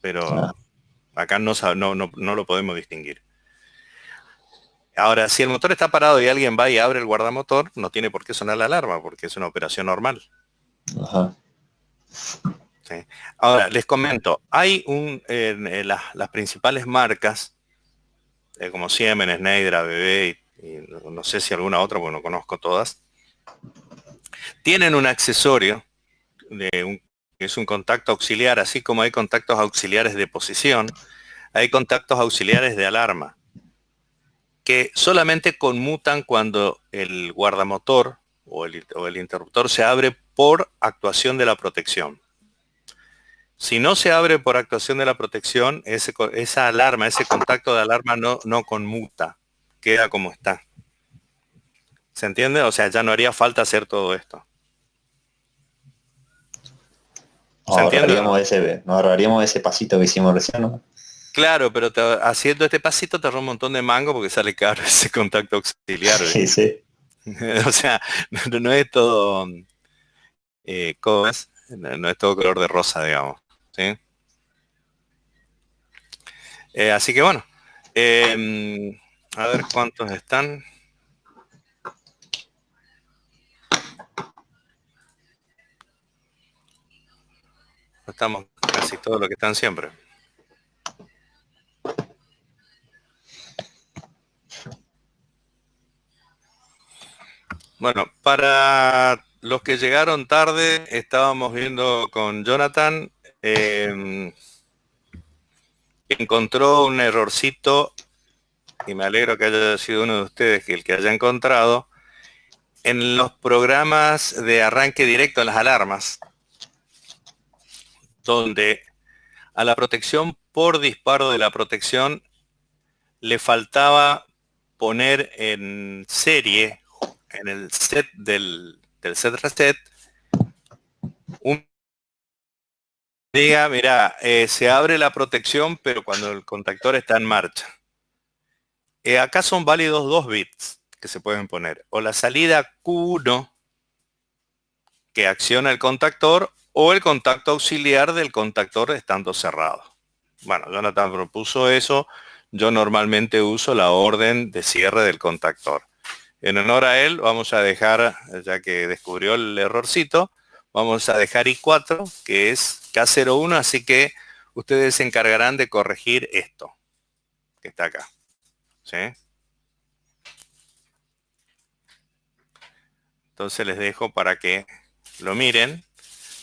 pero acá no lo podemos distinguir. Ahora, si el motor está parado y alguien va y abre el guardamotor, no tiene por qué sonar la alarma, porque es una operación normal. Ajá. ¿Sí? Ahora, les comento, hay las principales marcas, como Siemens, Schneider, ABB, y no sé si alguna otra, porque no conozco todas, tienen un accesorio que es un contacto auxiliar, así como hay contactos auxiliares de posición, hay contactos auxiliares de alarma, que solamente conmutan cuando el guardamotor o el interruptor se abre por actuación de la protección. Si no se abre por actuación de la protección, esa alarma, ese contacto de alarma no conmuta, queda como está. ¿Se entiende? O sea, ya no haría falta hacer todo esto. ¿Se entiende o no? Nos ahorraríamos ese pasito que hicimos recién, ¿no? Claro, pero haciendo este pasito te ahorra un montón de mango porque sale caro ese contacto auxiliar, Sí, ¿viste? sí. O sea, no es todo, ¿cómo es? No es todo color de rosa, digamos. ¿Sí? Así que bueno, a ver cuántos están. Estamos casi todos los que están siempre. Bueno, para los que llegaron tarde, estábamos viendo con Jonathan, encontró un errorcito, y me alegro que haya sido uno de ustedes que el que haya encontrado, en los programas de arranque directo en las alarmas, donde a la protección por disparo de la protección le faltaba poner en serie, en el set del set reset, un diga, mira, se abre la protección, pero cuando el contactor está en marcha. Acá son válidos 2 bits que se pueden poner. O la salida Q1 que acciona el contactor o el contacto auxiliar del contactor estando cerrado. Bueno, Jonathan propuso eso. Yo normalmente uso la orden de cierre del contactor. En honor a él, vamos a dejar, ya que descubrió el errorcito, vamos a dejar I4, que es K01, así que ustedes se encargarán de corregir esto, que está acá. ¿Sí? Entonces les dejo para que lo miren.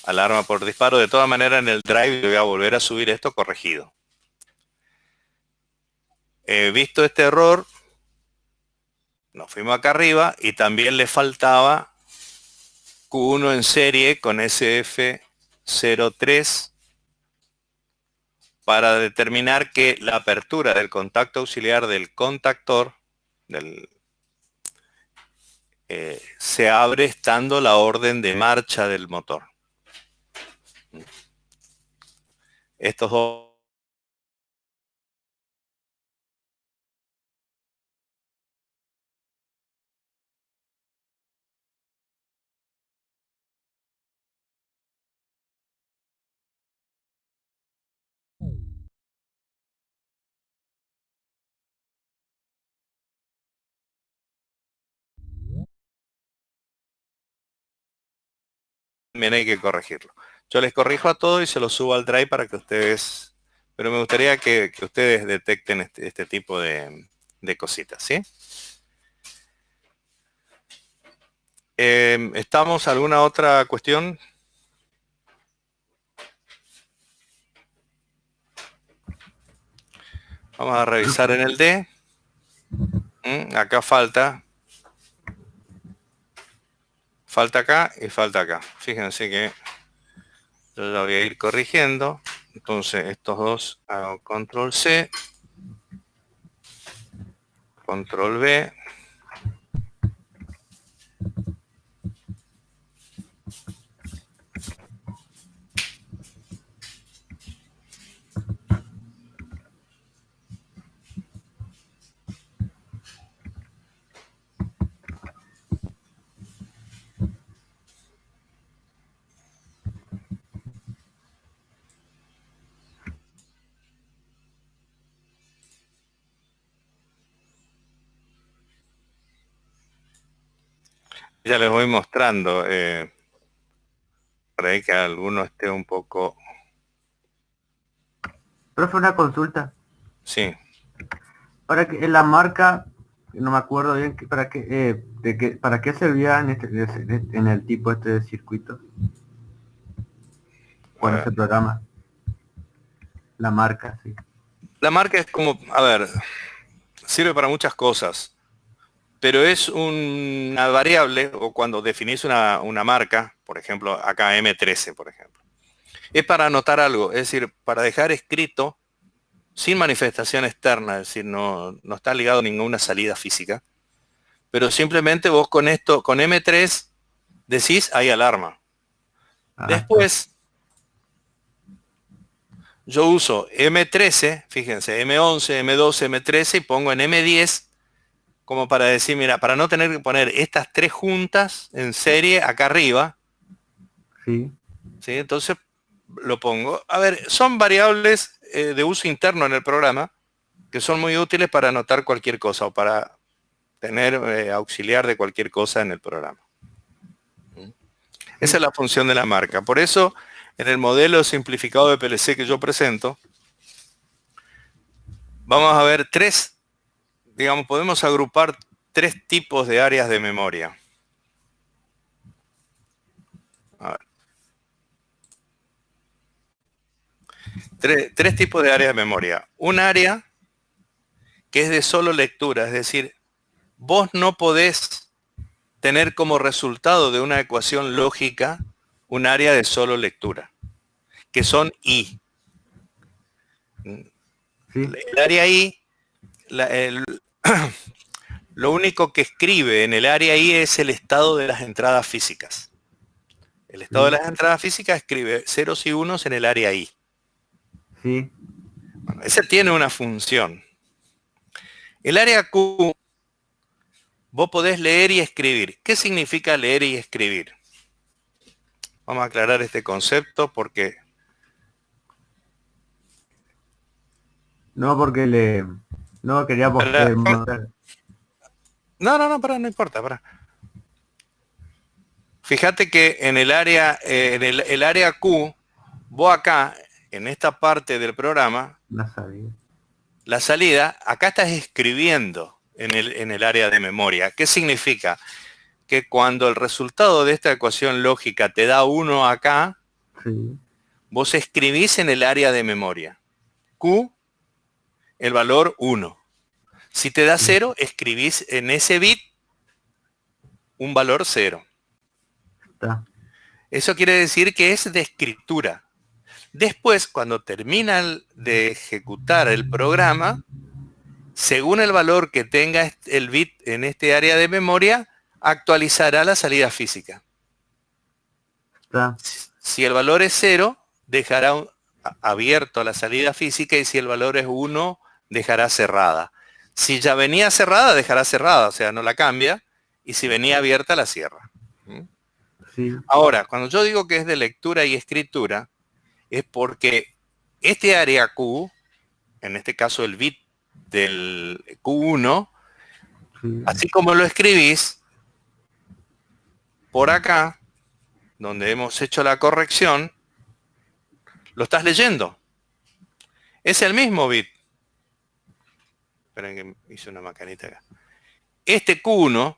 Alarma por disparo. De todas maneras, en el drive voy a volver a subir esto corregido. Visto este error, nos fuimos acá arriba y también le faltaba Q1 en serie con SF03 para determinar que la apertura del contacto auxiliar del contactor se abre estando la orden de marcha del motor. Estos dos también hay que corregirlo. Yo les corrijo a todos y se los subo al drive para que ustedes, pero me gustaría que ustedes detecten este tipo de cositas, ¿sí? ¿Estamos alguna otra cuestión? Vamos a revisar en el D. Acá falta acá y falta acá. Fíjense que yo la voy a ir corrigiendo. Entonces estos dos hago control C, control V. ya les voy mostrando, para que alguno esté un poco... Profe, una consulta. Sí. Para que la marca, no me acuerdo bien, para qué servía en el tipo este de circuito. Cuando se programa. La marca, sí. La marca es como, a ver, sirve para muchas cosas, pero es una variable, o cuando definís una marca, por ejemplo, acá M13, por ejemplo, es para anotar algo, es decir, para dejar escrito sin manifestación externa, es decir, no está ligado a ninguna salida física, pero simplemente vos con esto, con M3, decís hay alarma. Después, yo uso M13, fíjense, M11, M12, M13 y pongo en M10 como para decir, mira, para no tener que poner estas tres juntas en serie acá arriba. Sí. ¿Sí? Entonces lo pongo. A ver, son variables de uso interno en el programa que son muy útiles para anotar cualquier cosa o para tener auxiliar de cualquier cosa en el programa. Esa es la función de la marca. Por eso, en el modelo simplificado de PLC que yo presento, vamos a ver podemos agrupar tres tipos de áreas de memoria. A ver. Tres tipos de áreas de memoria. Un área que es de solo lectura, es decir, vos no podés tener como resultado de una ecuación lógica un área de solo lectura, que son I. Sí. El área I, lo único que escribe en el área I es el estado de las entradas físicas. El estado de las entradas físicas escribe ceros y unos en el área I. Sí. Bueno, ese tiene una función. El área Q, vos podés leer y escribir. ¿Qué significa leer y escribir? Vamos a aclarar este concepto porque... No, porque no quería mostrar. No importa, para. Fíjate que en el área, el área Q, vos acá, en esta parte del programa, la salida, acá estás escribiendo en el área de memoria. ¿Qué significa? Que cuando el resultado de esta ecuación lógica te da 1 acá, sí, vos escribís en el área de memoria. Q, el valor 1. Si te da 0, escribís en ese bit un valor 0. Eso quiere decir que es de escritura. Después, cuando termina de ejecutar el programa, según el valor que tenga el bit en este área de memoria, actualizará la salida física. Si el valor es 0, dejará abierto la salida física, y si el valor es 1, dejará cerrada. Si ya venía cerrada, dejará cerrada, o sea, no la cambia, y si venía abierta, la cierra. Sí. Ahora, cuando yo digo que es de lectura y escritura, es porque este área Q, en este caso el bit del Q1, sí, así como lo escribís, por acá, donde hemos hecho la corrección, lo estás leyendo. Es el mismo bit. Esperen que hice una macanita acá. Este Q1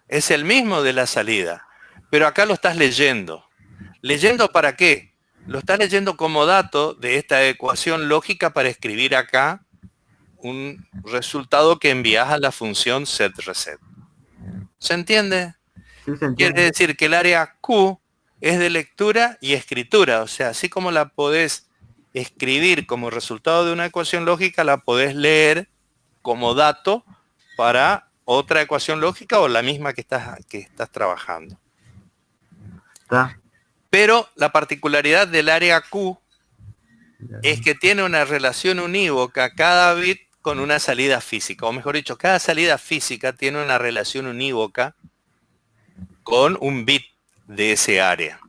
es el mismo de la salida, pero acá lo estás leyendo. ¿Leyendo para qué? Lo estás leyendo como dato de esta ecuación lógica para escribir acá un resultado que envías a la función setReset. ¿Se entiende? Sí, se entiende. Quiere decir que el área Q es de lectura y escritura. O sea, así como la podés escribir como resultado de una ecuación lógica, la podés leer como dato para otra ecuación lógica o la misma que estás trabajando. Pero la particularidad del área Q es que tiene una relación unívoca cada bit con una salida física, o mejor dicho, cada salida física tiene una relación unívoca con un bit de ese área.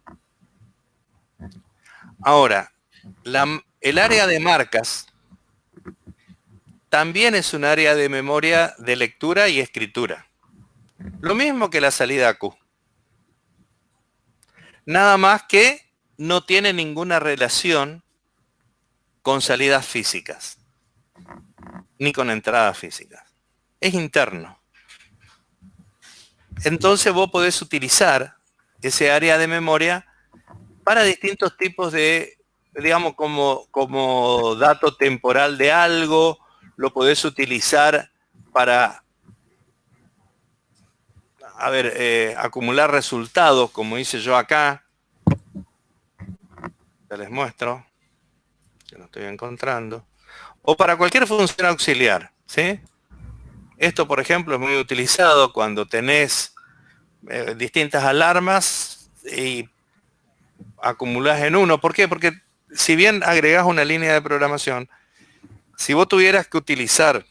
Ahora, el área de marcas también es un área de memoria de lectura y escritura. Lo mismo que la salida Q. Nada más que no tiene ninguna relación con salidas físicas, ni con entradas físicas. Es interno. Entonces vos podés utilizar ese área de memoria para distintos tipos de, digamos, como dato temporal de algo, lo podés utilizar para, a ver, acumular resultados, como hice yo acá. Ya les muestro, que no estoy encontrando. O para cualquier función auxiliar, ¿sí? Esto, por ejemplo, es muy utilizado cuando tenés distintas alarmas y acumulás en uno. ¿Por qué? Porque si bien agregás una línea de programación, si vos tuvieras que utilizar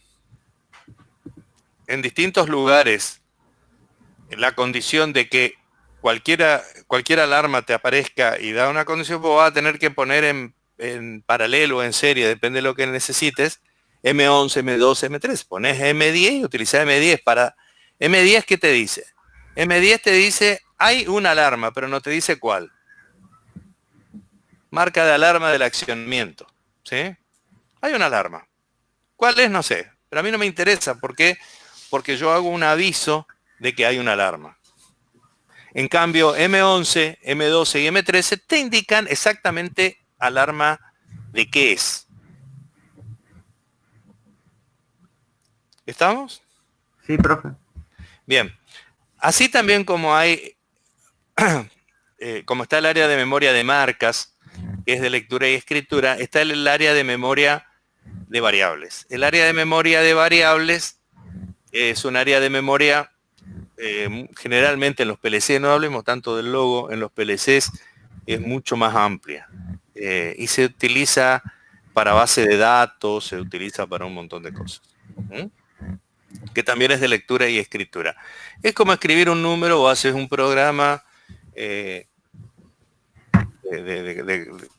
en distintos lugares la condición de que cualquier alarma te aparezca y da una condición, vos vas a tener que poner en paralelo o en serie, depende de lo que necesites, M11, M12, M13. Pones M10 y utilizás M10 para... M10, ¿qué te dice? M10 te dice, hay una alarma, pero no te dice cuál. Marca de alarma del accionamiento, ¿sí? Hay una alarma. ¿Cuál es? No sé, pero a mí no me interesa. ¿Por qué? Porque yo hago un aviso de que hay una alarma. En cambio, M11, M12 y M13 te indican exactamente alarma de qué es. ¿Estamos? Sí, profe. Bien. Así también como hay, como está el área de memoria de marcas, que es de lectura y escritura, está el área de memoria de variables. El área de memoria de variables es un área de memoria generalmente en los PLC, no hablemos tanto del logo, en los PLCs es mucho más amplia y se utiliza para base de datos, se utiliza para un montón de cosas, que también es de lectura y escritura. Es como escribir un número o haces un programa de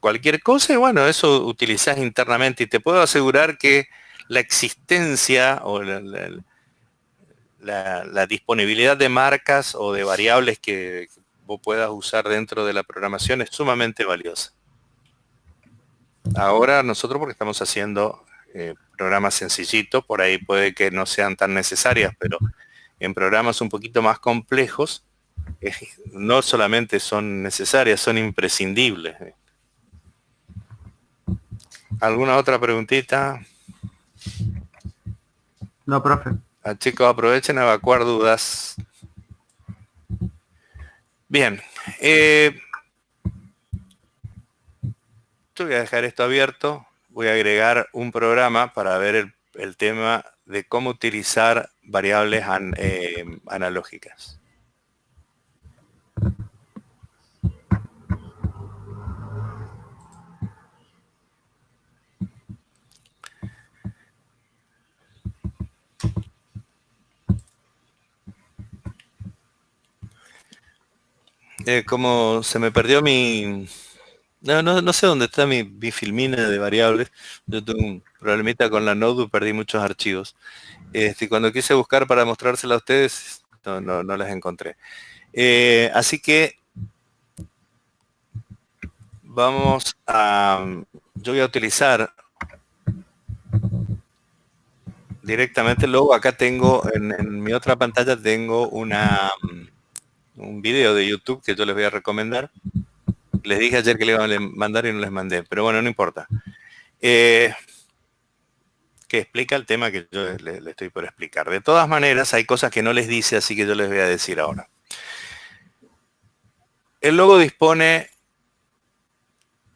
cualquier cosa y bueno, eso utilizás internamente y te puedo asegurar que la existencia o la disponibilidad de marcas o de variables que vos puedas usar dentro de la programación es sumamente valiosa. Ahora nosotros porque estamos haciendo programas sencillitos, por ahí puede que no sean tan necesarias, pero en programas un poquito más complejos, no solamente son necesarias, son imprescindibles. ¿Alguna otra preguntita? No, profe. Chicos, aprovechen a evacuar dudas. Bien. Yo voy a dejar esto abierto. Voy a agregar un programa para ver el tema de cómo utilizar variables analógicas. Como se me perdió mi... No sé dónde está mi filmina de variables. Yo tuve un problemita con la notebook, perdí muchos archivos. Cuando quise buscar para mostrársela a ustedes, no las encontré. Así que yo voy a utilizar directamente el logo. Acá tengo, en mi otra pantalla tengo un video de YouTube que yo les voy a recomendar. Les dije ayer que le iba a mandar y no les mandé, pero bueno, no importa. Que explica el tema que yo le estoy por explicar. De todas maneras, hay cosas que no les dice, así que yo les voy a decir ahora. El logo dispone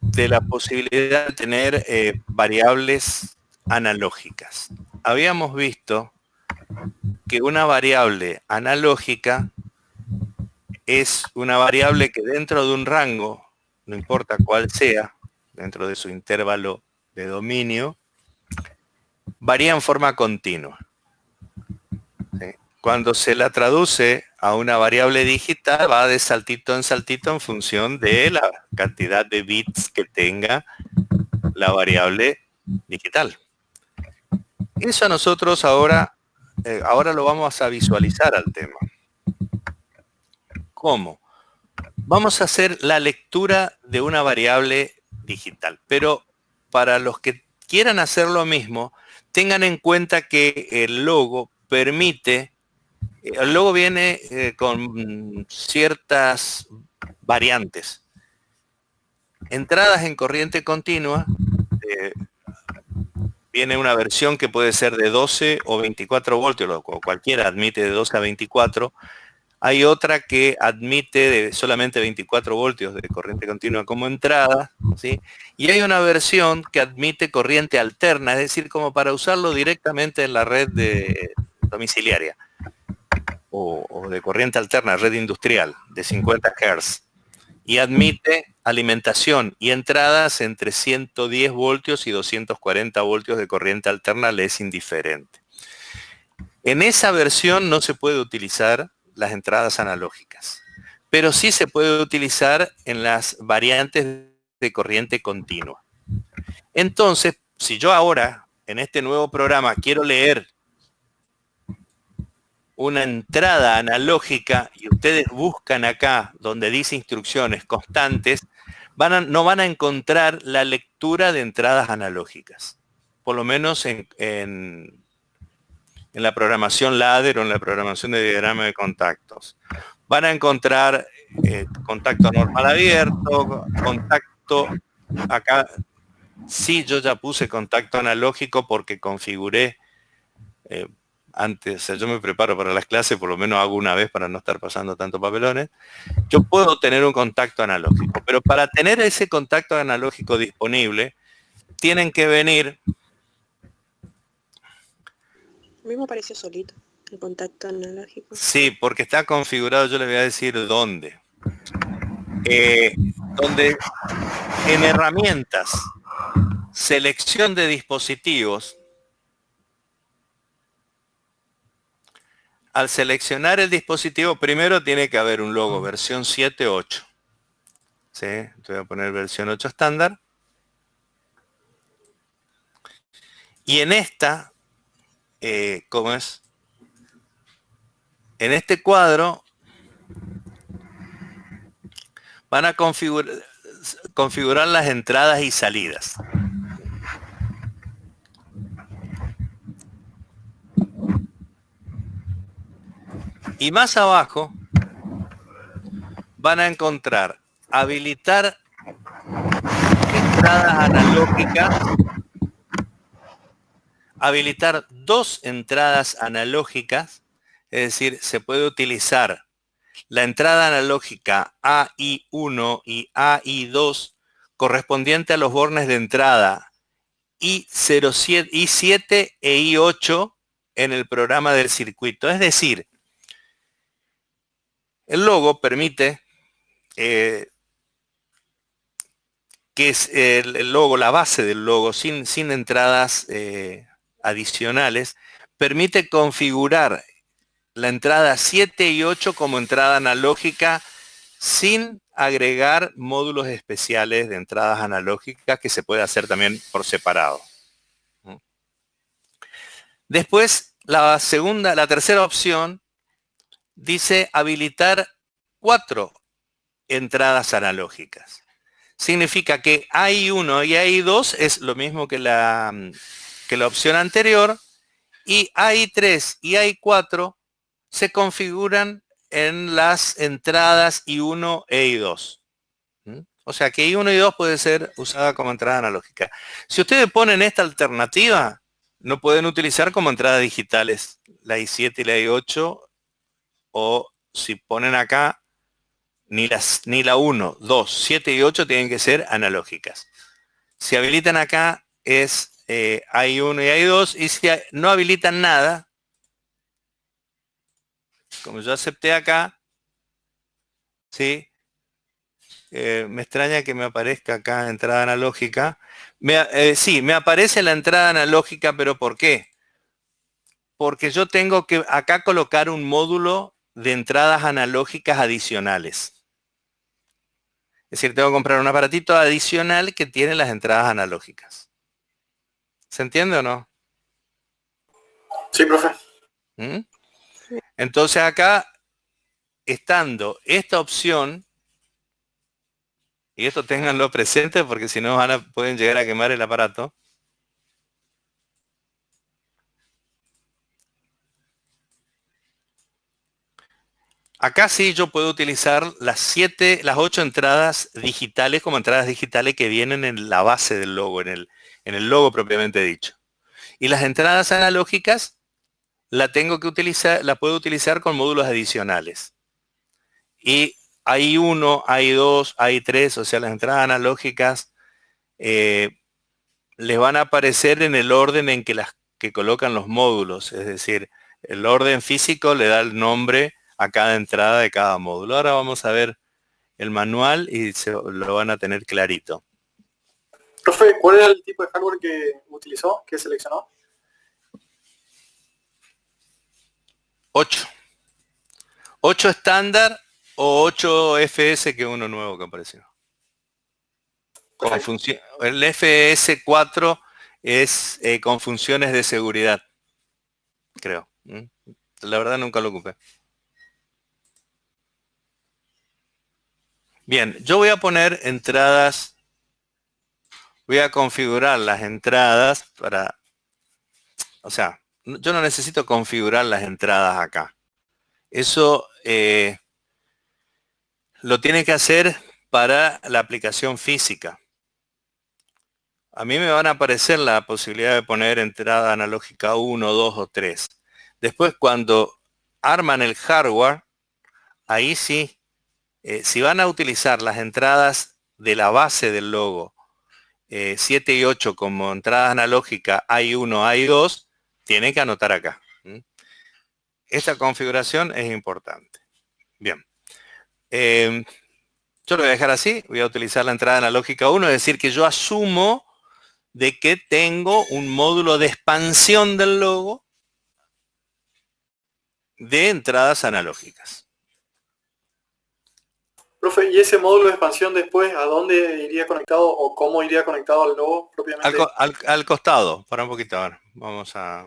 de la posibilidad de tener variables analógicas. Habíamos visto que una variable analógica es una variable que dentro de un rango, no importa cuál sea, dentro de su intervalo de dominio, varía en forma continua. ¿Sí? Cuando se la traduce a una variable digital, va de saltito en saltito en función de la cantidad de bits que tenga la variable digital. Eso a nosotros ahora lo vamos a visualizar al tema. ¿Cómo? Vamos a hacer la lectura de una variable digital, pero para los que quieran hacer lo mismo, tengan en cuenta que el logo permite, el logo viene con ciertas variantes. Entradas en corriente continua, viene una versión que puede ser de 12 o 24 voltios, cualquiera admite de 12 a 24. Hay otra que admite solamente 24 voltios de corriente continua como entrada, ¿sí? Y hay una versión que admite corriente alterna, es decir, como para usarlo directamente en la red domiciliaria o de corriente alterna, red industrial, de 50 Hz. Y admite alimentación y entradas entre 110 voltios y 240 voltios de corriente alterna, le es indiferente. En esa versión no se puede utilizar las entradas analógicas, pero sí se puede utilizar en las variantes de corriente continua. Entonces, si yo ahora, en este nuevo programa, quiero leer una entrada analógica y ustedes buscan acá donde dice instrucciones constantes, no van a encontrar la lectura de entradas analógicas, por lo menos en la programación ladder o en la programación de diagrama de contactos. Van a encontrar contacto normal abierto, contacto acá. Sí, yo ya puse contacto analógico porque configuré antes, o sea, yo me preparo para las clases, por lo menos hago una vez para no estar pasando tanto papelones. Yo puedo tener un contacto analógico, pero para tener ese contacto analógico disponible, tienen que venir. A mí me apareció solito el contacto analógico. Sí, porque está configurado, yo le voy a decir dónde. Donde en herramientas, selección de dispositivos, al seleccionar el dispositivo, primero tiene que haber un logo, versión 7.8. ¿Sí? Voy a poner versión 8 estándar. Y en esta, ¿cómo es? En este cuadro van a configurar las entradas y salidas. Y más abajo van a encontrar habilitar entradas analógicas, habilitar 2 entradas analógicas, es decir, se puede utilizar la entrada analógica AI1 y AI2 correspondiente a los bornes de entrada I07, I7 e I8 en el programa del circuito. Es decir, el logo permite que es el logo, la base del logo, sin entradas adicionales, permite configurar la entrada 7 y 8 como entrada analógica sin agregar módulos especiales de entradas analógicas que se puede hacer también por separado. Después, la tercera opción dice habilitar 4 entradas analógicas. Significa que AI1 y AI2 es lo mismo que la opción anterior, y AI3 y AI4 se configuran en las entradas I1 e I2. O sea que I1 y I2 puede ser usada como entrada analógica. Si ustedes ponen esta alternativa, no pueden utilizar como entradas digitales la I7 y la I8, o si ponen acá, ni la 1, 2, 7 y 8 tienen que ser analógicas. Si habilitan acá es AI1 y AI2, y si no habilitan nada, como yo acepté acá, ¿sí? Me extraña que me aparezca acá entrada analógica. Sí, me aparece la entrada analógica, pero ¿por qué? Porque yo tengo que acá colocar un módulo de entradas analógicas adicionales. Es decir, tengo que comprar un aparatito adicional que tiene las entradas analógicas. ¿Se entiende o no? Sí, profe. Entonces acá estando esta opción, y esto ténganlo presente porque si no pueden llegar a quemar el aparato. Acá sí yo puedo utilizar las 8 entradas digitales como entradas digitales que vienen en la base del logo, en el logo propiamente dicho. Y las entradas analógicas la puedo utilizar con módulos adicionales. Y hay 1, hay 2, hay 3, o sea, las entradas analógicas les van a aparecer en el orden en que colocan los módulos, es decir, el orden físico le da el nombre a cada entrada de cada módulo. Ahora vamos a ver el manual y lo van a tener clarito. Profe, ¿cuál era el tipo de hardware que utilizó, que seleccionó? 8. 8 estándar o 8 FS, que es uno nuevo que apareció. El FS4 es con funciones de seguridad, creo. La verdad nunca lo ocupé. Bien, yo voy a poner entradas, voy a configurar las entradas para, o sea, yo no necesito configurar las entradas acá. Eso lo tiene que hacer para la aplicación física. A mí me van a aparecer la posibilidad de poner entrada analógica 1, 2 o 3. Después, cuando arman el hardware, ahí sí, si van a utilizar las entradas de la base del logo, 7 y 8 como entrada analógica, hay 1, hay 2, tienen que anotar acá. Esta configuración es importante. Bien. Yo lo voy a dejar así, voy a utilizar la entrada analógica 1, es decir, que yo asumo de que tengo un módulo de expansión del logo de entradas analógicas. Profe, ¿y ese módulo de expansión después a dónde iría conectado o cómo iría conectado al logo propiamente? Al costado, para un poquito, a ver, vamos a...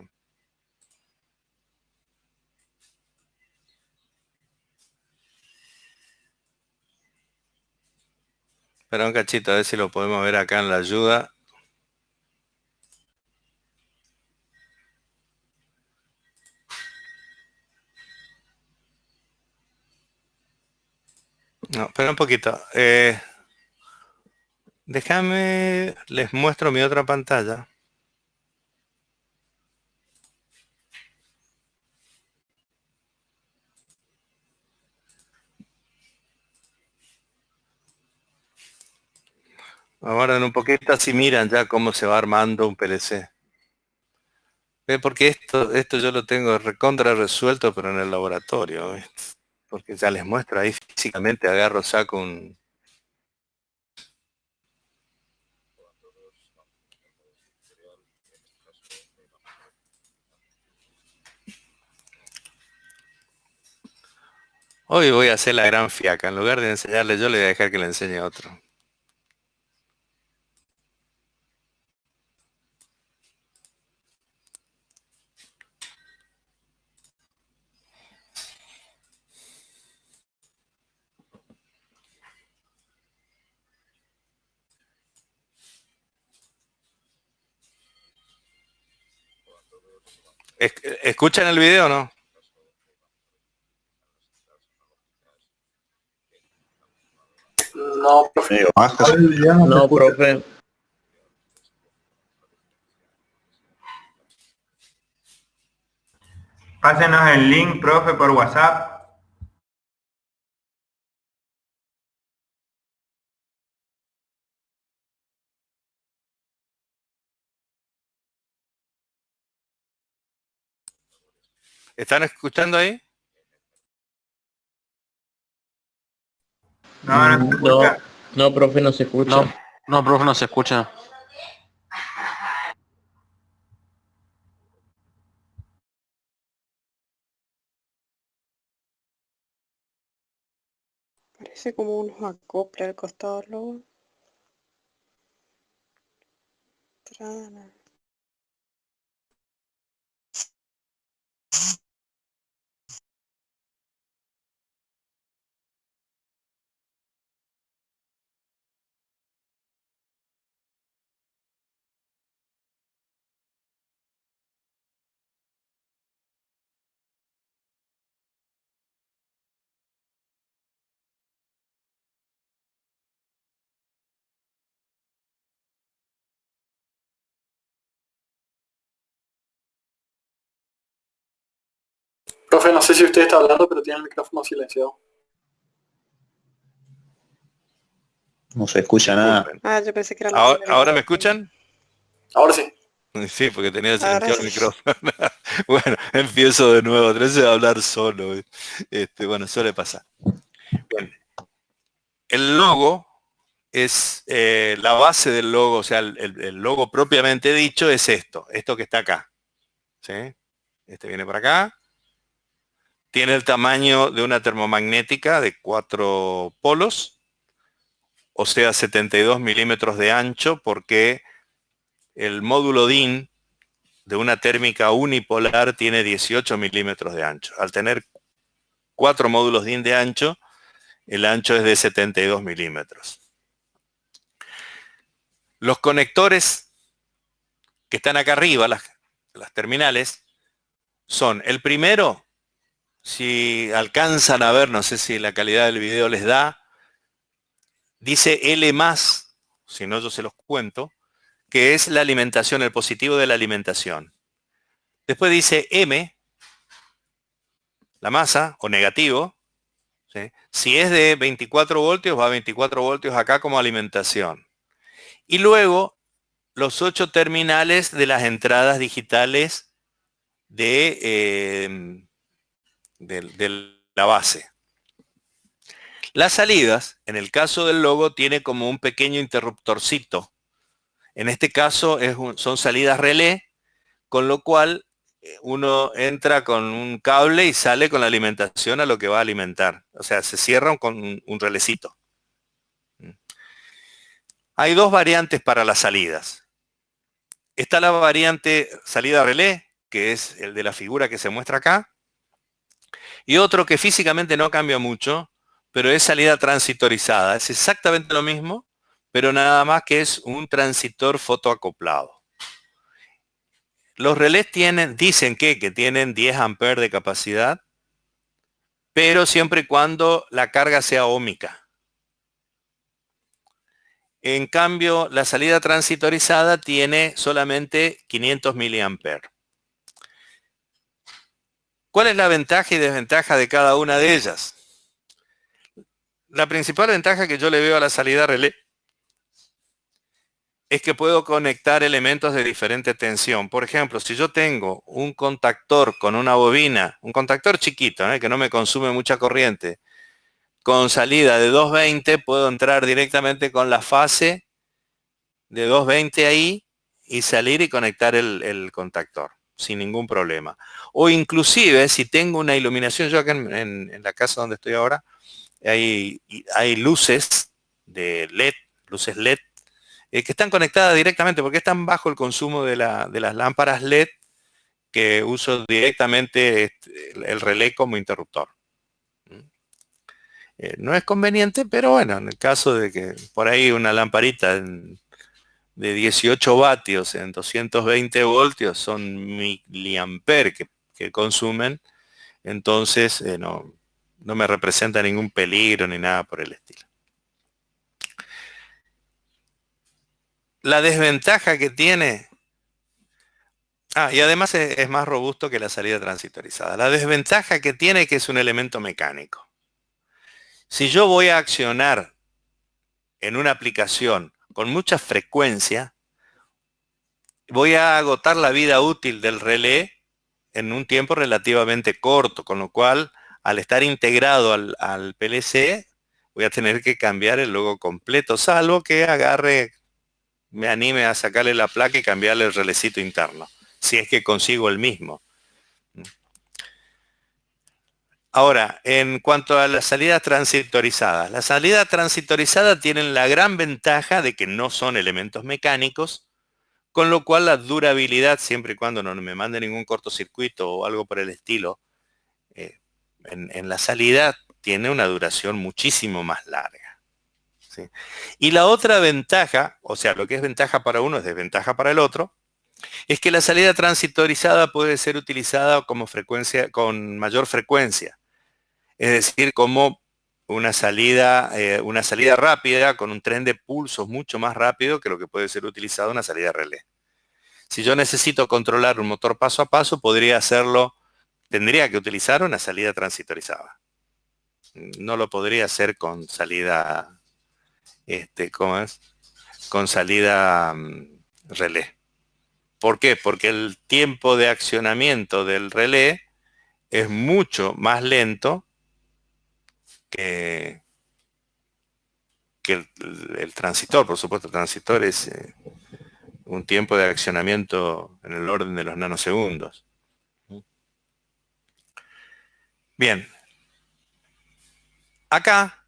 Espera un cachito, a ver si lo podemos ver acá en la ayuda. No, espera un poquito. Déjame, les muestro mi otra pantalla. Aguarden un poquito, así miran ya cómo se va armando un PLC. Porque esto yo lo tengo recontra resuelto, pero en el laboratorio. ¿Ves? Porque ya les muestro ahí físicamente, agarro, saco un... Hoy voy a hacer la gran fiaca. En lugar de enseñarle yo, le voy a dejar que le enseñe a otro. ¿Escuchan el video o no? No, profe. No, profe. Pásenos el link, profe, por WhatsApp. ¿Están escuchando ahí? No, no se escucha. No, profe, no se escucha. No, profe, no se escucha. Parece como unos acoples al costado del logo. Entrada. Profe, no sé si usted está hablando, pero tiene el micrófono silenciado. No se escucha nada. Disculpen. Ah, yo pensé que era la ¿Ahora, primera ahora me vez. escuchan? Ahora sí. Sí, porque tenía Ahora silenciado el sí. micrófono. Bueno, empiezo de nuevo, trato de hablar solo. Bueno, suele pasar. Bien. El logo es la base del logo, o sea, el logo propiamente dicho es esto que está acá. ¿Sí? Este viene por acá. Tiene el tamaño de una termomagnética de 4 polos, o sea, 72 milímetros de ancho, porque el módulo DIN de una térmica unipolar tiene 18 milímetros de ancho. Al tener 4 módulos DIN de ancho, el ancho es de 72 milímetros. Los conectores que están acá arriba, las terminales, son el primero, si alcanzan a ver, no sé si la calidad del video les da, dice L+, si no yo se los cuento, que es la alimentación, el positivo de la alimentación. Después dice M, la masa, o negativo, ¿sí? Si es de 24 voltios, va a 24 voltios acá como alimentación. Y luego los 8 terminales de las entradas digitales de la base. Las salidas, en el caso del logo, tiene como un pequeño interruptorcito. En este caso son salidas relé, con lo cual uno entra con un cable y sale con la alimentación a lo que va a alimentar. O sea, se cierra con un relecito. Hay 2 variantes para las salidas. Está la variante salida relé, que es el de la figura que se muestra acá, y otro que físicamente no cambia mucho, pero es salida transistorizada. Es exactamente lo mismo, pero nada más que es un transitor fotoacoplado. Los relés dicen que tienen 10 amperes de capacidad, pero siempre y cuando la carga sea óhmica. En cambio, la salida transitorizada tiene solamente 500 miliamperes. ¿Cuál es la ventaja y desventaja de cada una de ellas? La principal ventaja que yo le veo a la salida relé es que puedo conectar elementos de diferente tensión. Por ejemplo, si yo tengo un contactor con una bobina, un contactor chiquito, que no me consume mucha corriente, con salida de 220, puedo entrar directamente con la fase de 220 ahí y salir y conectar el contactor sin ningún problema. O inclusive, si tengo una iluminación, yo acá en la casa donde estoy ahora, hay luces de LED, luces LED, que están conectadas directamente porque están bajo el consumo de las lámparas LED, que uso directamente el relé como interruptor. No es conveniente, pero bueno, en el caso de que por ahí una lamparita de 18 vatios en 220 voltios son miliamperes que consumen, entonces no me representa ningún peligro ni nada por el estilo. La desventaja que tiene, y además es más robusto que la salida transitorizada. La desventaja que tiene es que es un elemento mecánico. Si yo voy a accionar en una aplicación con mucha frecuencia, voy a agotar la vida útil del relé en un tiempo relativamente corto, con lo cual, al estar integrado al PLC, voy a tener que cambiar el logo completo, salvo que me anime a sacarle la placa y cambiarle el relecito interno, si es que consigo el mismo. Ahora, en cuanto a las salidas transitorizadas, las salidas transitorizadas tienen la gran ventaja de que no son elementos mecánicos, con lo cual la durabilidad, siempre y cuando no me mande ningún cortocircuito o algo por el estilo, en la salida tiene una duración muchísimo más larga. ¿Sí? Y la otra ventaja, o sea, lo que es ventaja para uno es desventaja para el otro, es que la salida transitorizada puede ser utilizada como con mayor frecuencia. Es decir, como una salida rápida con un tren de pulsos mucho más rápido que lo que puede ser utilizado una salida relé. Si yo necesito controlar un motor paso a paso, podría hacerlo tendría que utilizar una salida transitorizada. No lo podría hacer con salida, ¿cómo es? Con salida relé. ¿Por qué? Porque el tiempo de accionamiento del relé es mucho más lento que el transitor. Por supuesto, el transitor es un tiempo de accionamiento en el orden de los nanosegundos. Bien. Acá,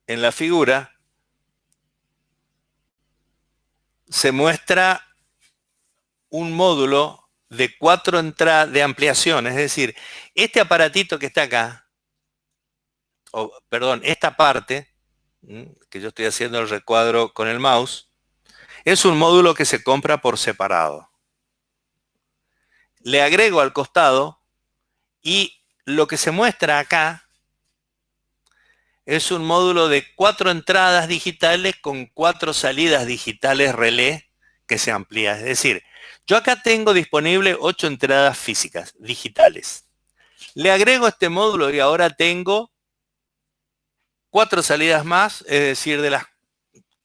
en la figura, se muestra un módulo de 4 entradas de ampliación. Es decir, este aparatito que está acá, perdón, esta parte, que yo estoy haciendo el recuadro con el mouse, es un módulo que se compra por separado. Le agrego al costado y lo que se muestra acá es un módulo de 4 entradas digitales con 4 salidas digitales relé que se amplía. Es decir, yo acá tengo disponible 8 entradas físicas digitales. Le agrego este módulo y ahora tengo 4 salidas más, es decir, de las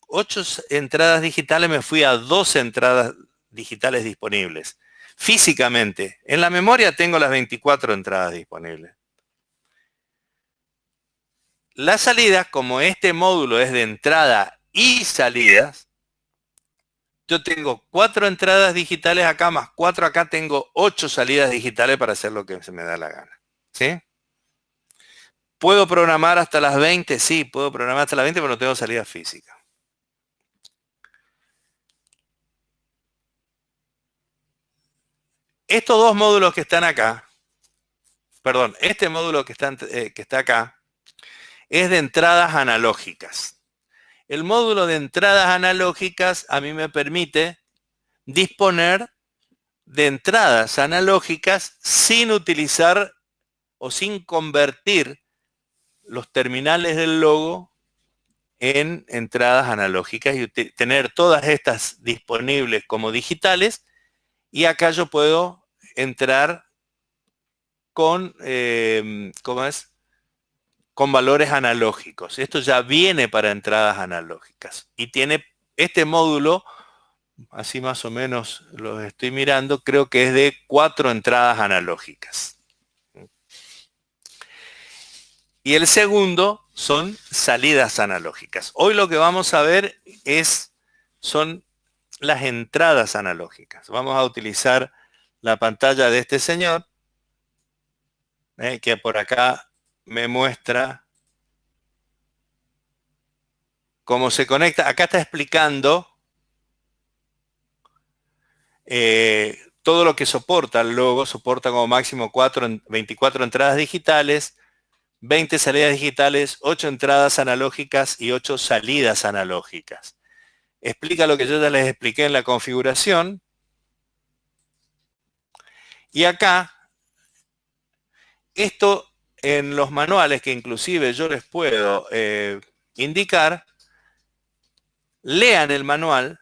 8 entradas digitales me fui a 12 entradas digitales disponibles. Físicamente, en la memoria tengo las 24 entradas disponibles. Las salidas, como este módulo es de entrada y salidas, yo tengo 4 entradas digitales acá más 4 acá, tengo 8 salidas digitales para hacer lo que se me da la gana. ¿Sí? ¿Puedo programar hasta las 20? Sí, puedo programar hasta las 20, pero no tengo salida física. Estos dos módulos que están acá, perdón, este módulo que está acá, es de entradas analógicas. El módulo de entradas analógicas a mí me permite disponer de entradas analógicas sin utilizar o sin convertir los terminales del logo en entradas analógicas y tener todas estas disponibles como digitales, y acá yo puedo entrar con, ¿cómo es? Con valores analógicos. Esto ya viene para entradas analógicas y tiene este módulo, así más o menos lo estoy mirando, creo que es de 4 entradas analógicas. Y el segundo son salidas analógicas. Hoy lo que vamos a ver son las entradas analógicas. Vamos a utilizar la pantalla de este señor, que por acá me muestra cómo se conecta. Acá está explicando todo lo que soporta el logo. Soporta como máximo 24 entradas digitales, 20 salidas digitales, 8 entradas analógicas y 8 salidas analógicas. Explica lo que yo ya les expliqué en la configuración. Y acá, esto en los manuales que inclusive yo les puedo indicar, lean el manual,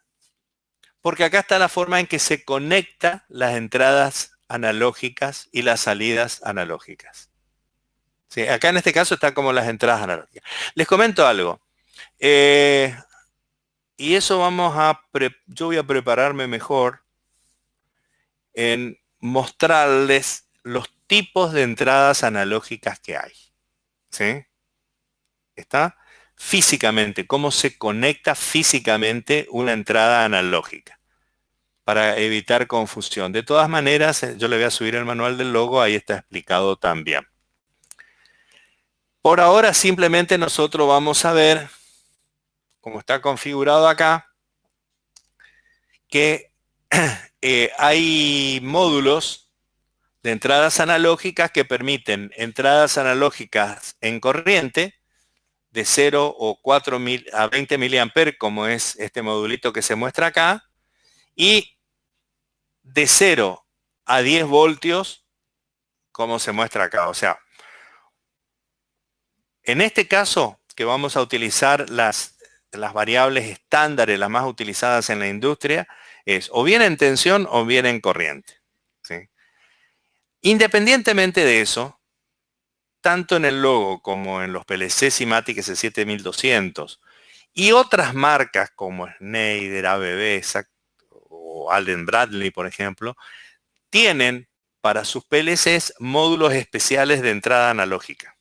porque acá está la forma en que se conecta las entradas analógicas y las salidas analógicas. Sí, acá en este caso están como las entradas analógicas. Les comento algo. Y eso yo voy a prepararme mejor en mostrarles los tipos de entradas analógicas que hay. ¿Sí? ¿Está? Físicamente, cómo se conecta físicamente una entrada analógica, para evitar confusión. De todas maneras, yo le voy a subir el manual del logo, ahí está explicado también. Por ahora simplemente nosotros vamos a ver, como está configurado acá, que hay módulos de entradas analógicas que permiten entradas analógicas en corriente de 0 o 4 a 20 miliamperes, como es este modulito que se muestra acá, y de 0 a 10 voltios, como se muestra acá. O sea, en este caso, que vamos a utilizar las variables estándares, las más utilizadas en la industria, es o bien en tensión o bien en corriente. ¿Sí? Independientemente de eso, tanto en el logo como en los PLC Simatic S7200 y otras marcas como Schneider, ABB o Alden Bradley, por ejemplo, tienen para sus PLCs módulos especiales de entrada analógica.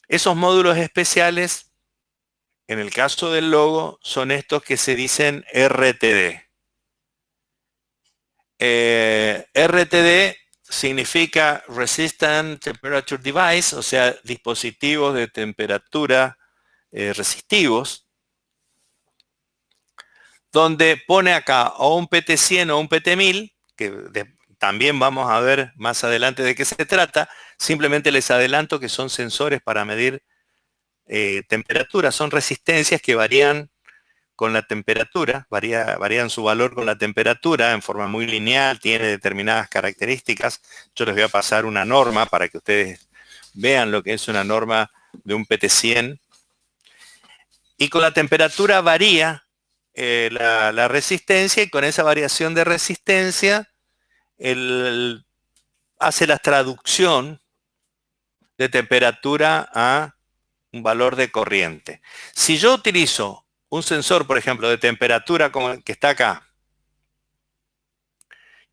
Esos módulos especiales, en el caso del logo, son estos que se dicen RTD. RTD significa Resistant Temperature Device, o sea, dispositivos de temperatura resistivos, donde pone acá o un PT100 o un PT1000, que también vamos a ver más adelante de qué se trata. Simplemente les adelanto que son sensores para medir temperatura, son resistencias que varían con la temperatura, varían su valor con la temperatura en forma muy lineal, tiene determinadas características. Yo les voy a pasar una norma para que ustedes vean lo que es una norma de un PT100. Y con la temperatura varía la resistencia, y con esa variación de resistencia hace la traducción de temperatura a un valor de corriente. Si yo utilizo un sensor, por ejemplo, de temperatura como el que está acá,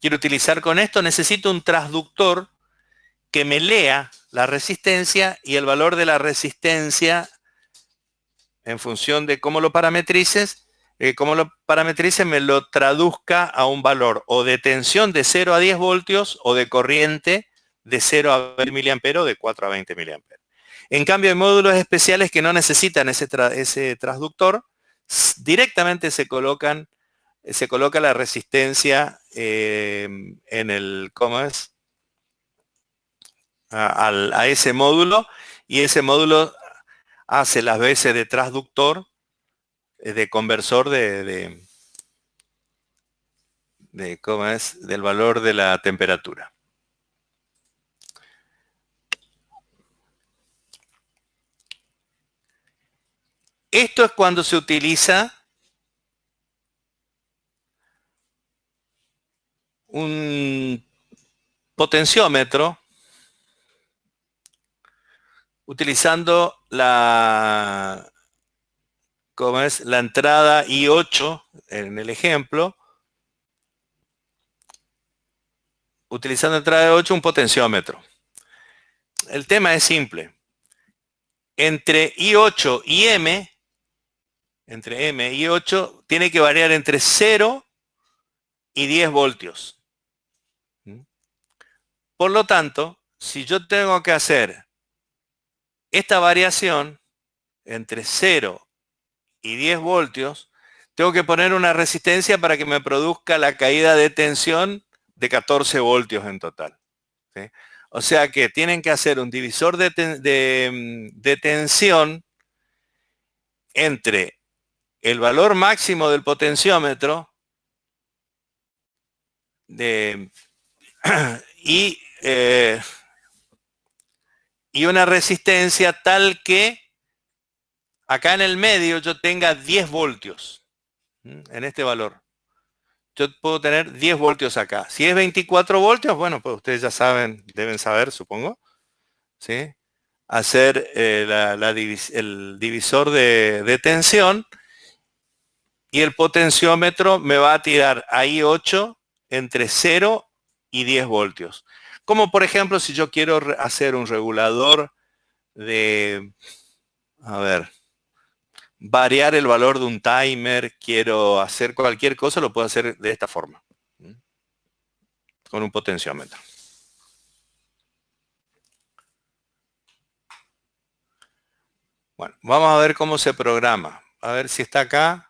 quiero utilizar con esto, necesito un transductor que me lea la resistencia y el valor de la resistencia en función de cómo lo parametrices, me lo traduzca a un valor o de tensión de 0 a 10 voltios o de corriente de 0 a 20 miliamperes o de 4 a 20 miliamperes. En cambio, hay módulos especiales que no necesitan ese transductor, directamente se coloca la resistencia en el, ¿cómo es? A ese módulo, y ese módulo hace las veces de transductor, de conversor ¿cómo es? Del valor de la temperatura. Esto es cuando se utiliza un potenciómetro utilizando ¿cómo es? La entrada I8 en el ejemplo, utilizando entrada I8 un potenciómetro. El tema es simple. Entre I8 y M, entre M y 8, tiene que variar entre 0 y 10 voltios. Por lo tanto, si yo tengo que hacer esta variación entre 0 y 10 voltios, tengo que poner una resistencia para que me produzca la caída de tensión de 14 voltios en total. ¿Sí? O sea que tienen que hacer un divisor de tensión entre el valor máximo del potenciómetro y una resistencia tal que acá en el medio yo tenga 10 voltios en este valor. Yo puedo tener 10 voltios acá. Si es 24 voltios, bueno, pues ustedes ya saben, deben saber, supongo, ¿sí? Hacer el divisor de tensión, y el potenciómetro me va a tirar ahí 8 entre 0 y 10 voltios. Como por ejemplo, si yo quiero hacer un regulador variar el valor de un timer, quiero hacer cualquier cosa, lo puedo hacer de esta forma, con un potenciómetro. Bueno, vamos a ver cómo se programa. A ver si está acá.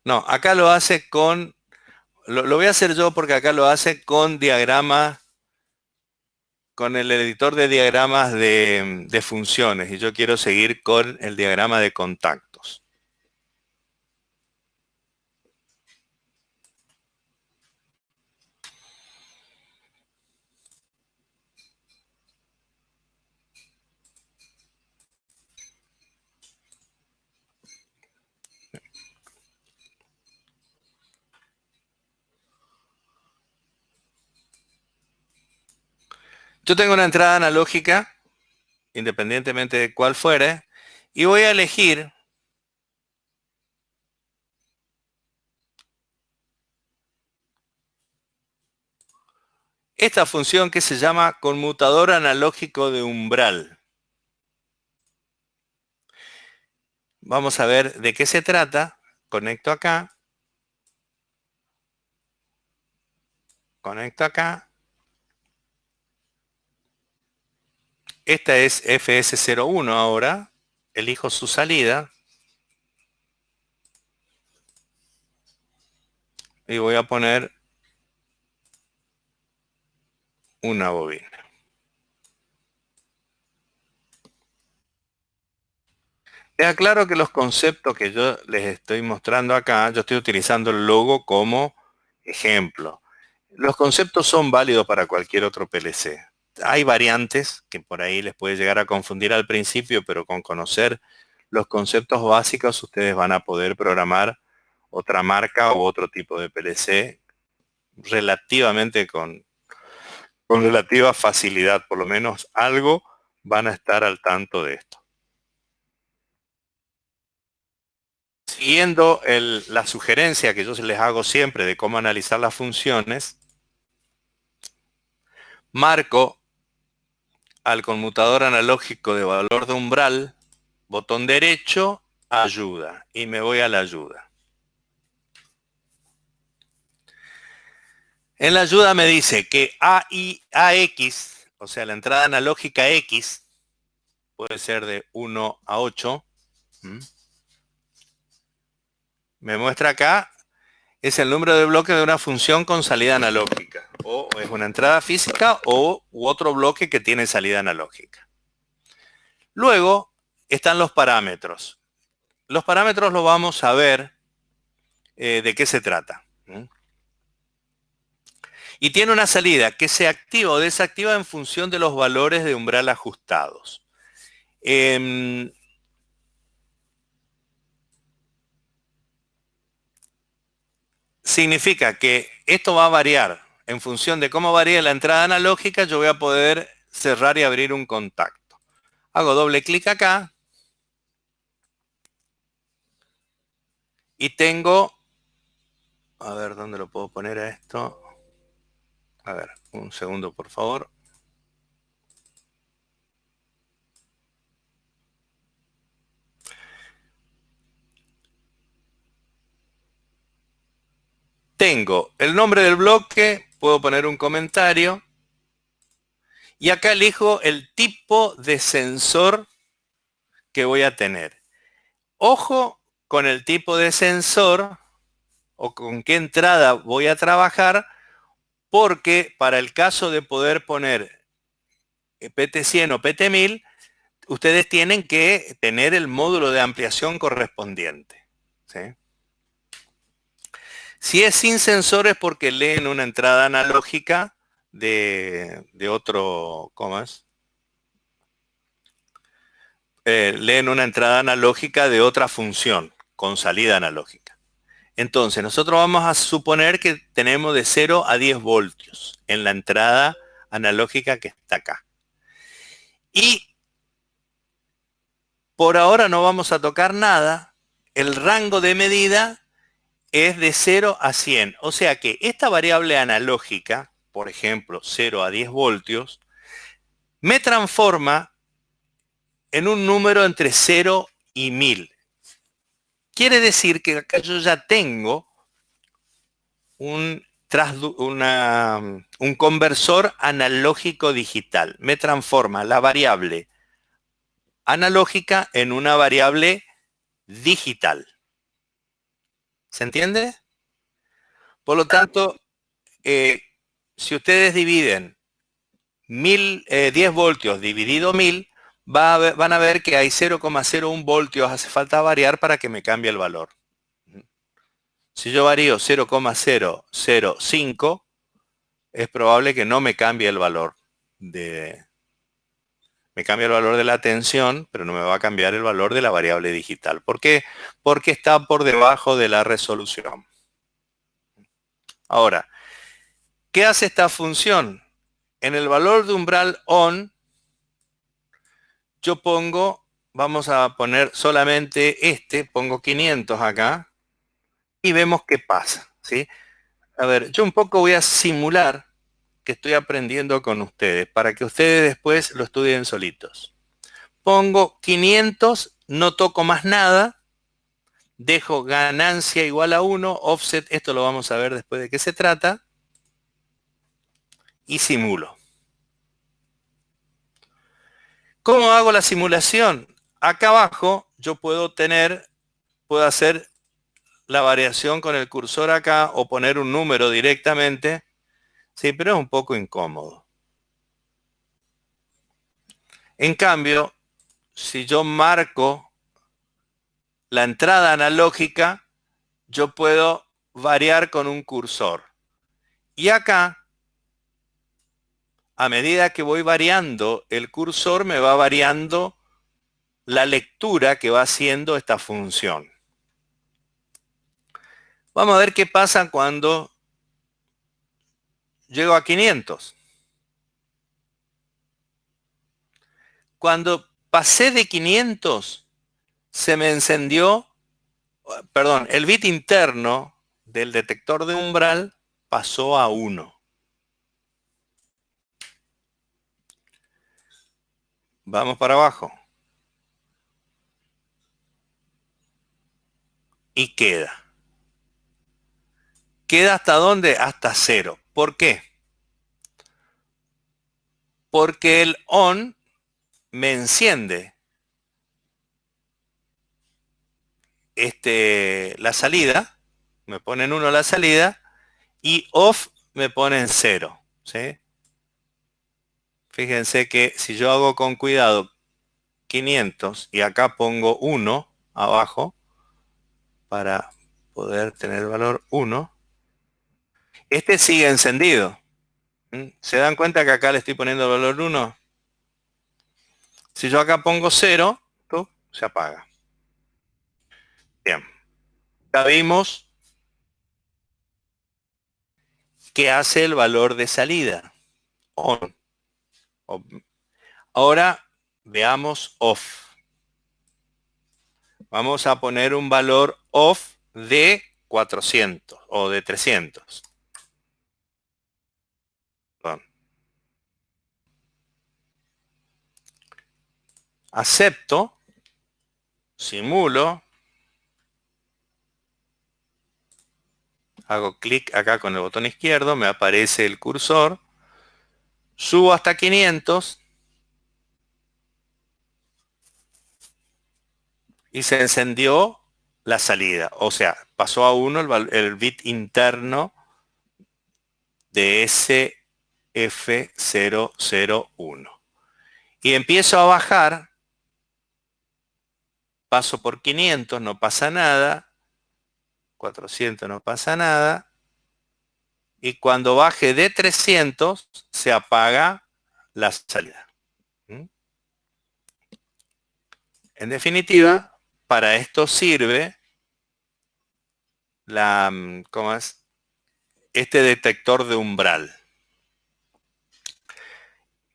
No, acá lo hace con... Lo voy a hacer yo porque acá lo hace con diagrama, con el editor de diagramas de funciones, y yo quiero seguir con el diagrama de contactos. Yo tengo una entrada analógica, independientemente de cuál fuere, y voy a elegir esta función que se llama conmutador analógico de umbral. Vamos a ver de qué se trata. Conecto acá. Conecto acá. Esta es FS01 ahora. Elijo su salida. Y voy a poner una bobina. Queda claro que los conceptos que yo les estoy mostrando acá, yo estoy utilizando el logo como ejemplo. Los conceptos son válidos para cualquier otro PLC. Hay variantes que por ahí les puede llegar a confundir al principio, pero con conocer los conceptos básicos ustedes van a poder programar otra marca u otro tipo de PLC relativamente con relativa facilidad. Por lo menos algo van a estar al tanto de esto. Siguiendo la sugerencia que yo les hago siempre de cómo analizar las funciones, marco al conmutador analógico de valor de umbral, botón derecho, ayuda, y me voy a la ayuda. En la ayuda me dice que AX, o sea, la entrada analógica X, puede ser de 1 a 8, me muestra acá, es el número de bloques de una función con salida analógica. O es una entrada física u otro bloque que tiene salida analógica. Luego están los parámetros. Los parámetros los vamos a ver de qué se trata. Y tiene una salida que se activa o desactiva en función de los valores de umbral ajustados. Significa que esto va a variar. En función de cómo varía la entrada analógica, yo voy a poder cerrar y abrir un contacto. Hago doble clic acá. Y tengo... A ver, ¿dónde lo puedo poner a esto? A ver, un segundo, por favor. Tengo el nombre del bloque, puedo poner un comentario. Y acá elijo el tipo de sensor que voy a tener. Ojo con el tipo de sensor o con qué entrada voy a trabajar, porque para el caso de poder poner PT100 o PT1000, ustedes tienen que tener el módulo de ampliación correspondiente. ¿Sí? Si es sin sensor es porque leen una entrada analógica de otro, ¿cómo es? Leen una entrada analógica de otra función con salida analógica. Entonces, nosotros vamos a suponer que tenemos de 0 a 10 voltios en la entrada analógica que está acá. Y por ahora no vamos a tocar nada. El rango de medida es de 0 a 100. O sea que esta variable analógica, por ejemplo, 0 a 10 voltios, me transforma en un número entre 0 y 1000. Quiere decir que acá yo ya tengo un conversor analógico digital. Me transforma la variable analógica en una variable digital. ¿Se entiende? Por lo tanto, si ustedes dividen 10 voltios dividido 1000, van a ver que hay 0,01 voltios, hace falta variar para que me cambie el valor. Si yo varío 0,005, es probable que no me cambie el valor me cambia el valor de la tensión, pero no me va a cambiar el valor de la variable digital. ¿Por qué? Porque está por debajo de la resolución. Ahora, ¿qué hace esta función? en el valor de umbral on, yo pongo, vamos a poner solamente pongo 500 acá, y vemos qué pasa, ¿sí? A ver, yo un poco voy a simular que estoy aprendiendo con ustedes, para que ustedes después lo estudien solitos. Pongo 500, no toco más nada, dejo ganancia igual a 1, offset, esto lo vamos a ver después de qué se trata, y simulo. ¿Cómo hago la simulación? Acá abajo yo puedo hacer la variación con el cursor acá o poner un número directamente, sí, pero es un poco incómodo. En cambio, si yo marco la entrada analógica, yo puedo variar con un cursor. Y acá, a medida que voy variando el cursor, me va variando la lectura que va haciendo esta función. Vamos a ver qué pasa cuando llego a 500. Cuando pasé de 500, se me encendió, perdón, el bit interno del detector de umbral pasó a 1. Vamos para abajo. Y queda. ¿Queda hasta dónde? Hasta 0. ¿Por qué? Porque el on me enciende la salida, me pone en 1 la salida, y off me pone en 0. ¿Sí? Fíjense que si yo hago con cuidado 500 y acá pongo 1 abajo para poder tener el valor 1, sigue encendido. ¿Se dan cuenta que acá le estoy poniendo el valor 1? Si yo acá pongo 0, se apaga. Bien. Ya vimos qué hace el valor de salida. On. Ahora veamos off. Vamos a poner un valor off de 400 o de 300. Perdón. Acepto, simulo, hago clic acá con el botón izquierdo, me aparece el cursor, subo hasta 500 y se encendió la salida. O sea, pasó a 1 el bit interno de ese F001. Y empiezo a bajar, paso por 500, no pasa nada, 400 no pasa nada, y cuando baje de 300 se apaga la salida. En definitiva, para esto sirve este detector de umbral.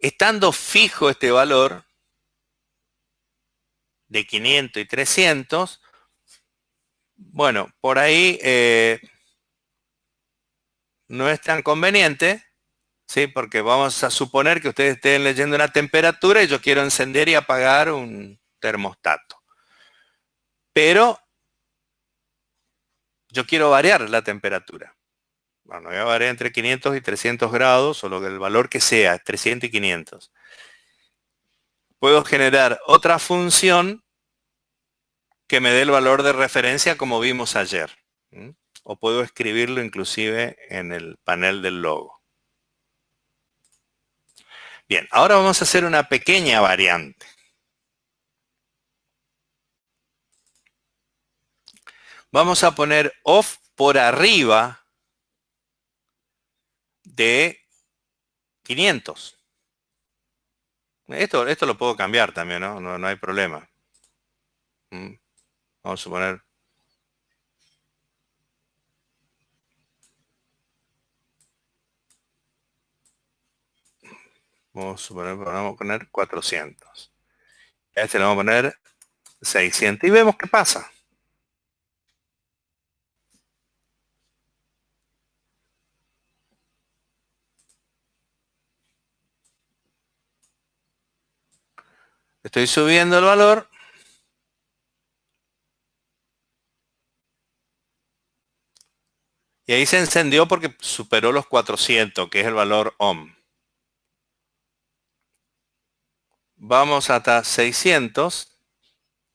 Estando fijo este valor de 500 y 300, bueno, por ahí no es tan conveniente, ¿sí? Porque vamos a suponer que ustedes estén leyendo una temperatura y yo quiero encender y apagar un termostato. Pero yo quiero variar la temperatura. Bueno, voy a variar entre 500 y 300 grados, o el valor que sea, 300 y 500. Puedo generar otra función que me dé el valor de referencia como vimos ayer. O puedo escribirlo inclusive en el panel del logo. Bien, ahora vamos a hacer una pequeña variante. Vamos a poner off por arriba de 500. Esto lo puedo cambiar también, ¿no? No hay problema. Vamos a poner Vamos a poner 400. A este le vamos a poner 600 y vemos qué pasa. Estoy subiendo el valor. Y ahí se encendió porque superó los 400, que es el valor ohm. Vamos hasta 600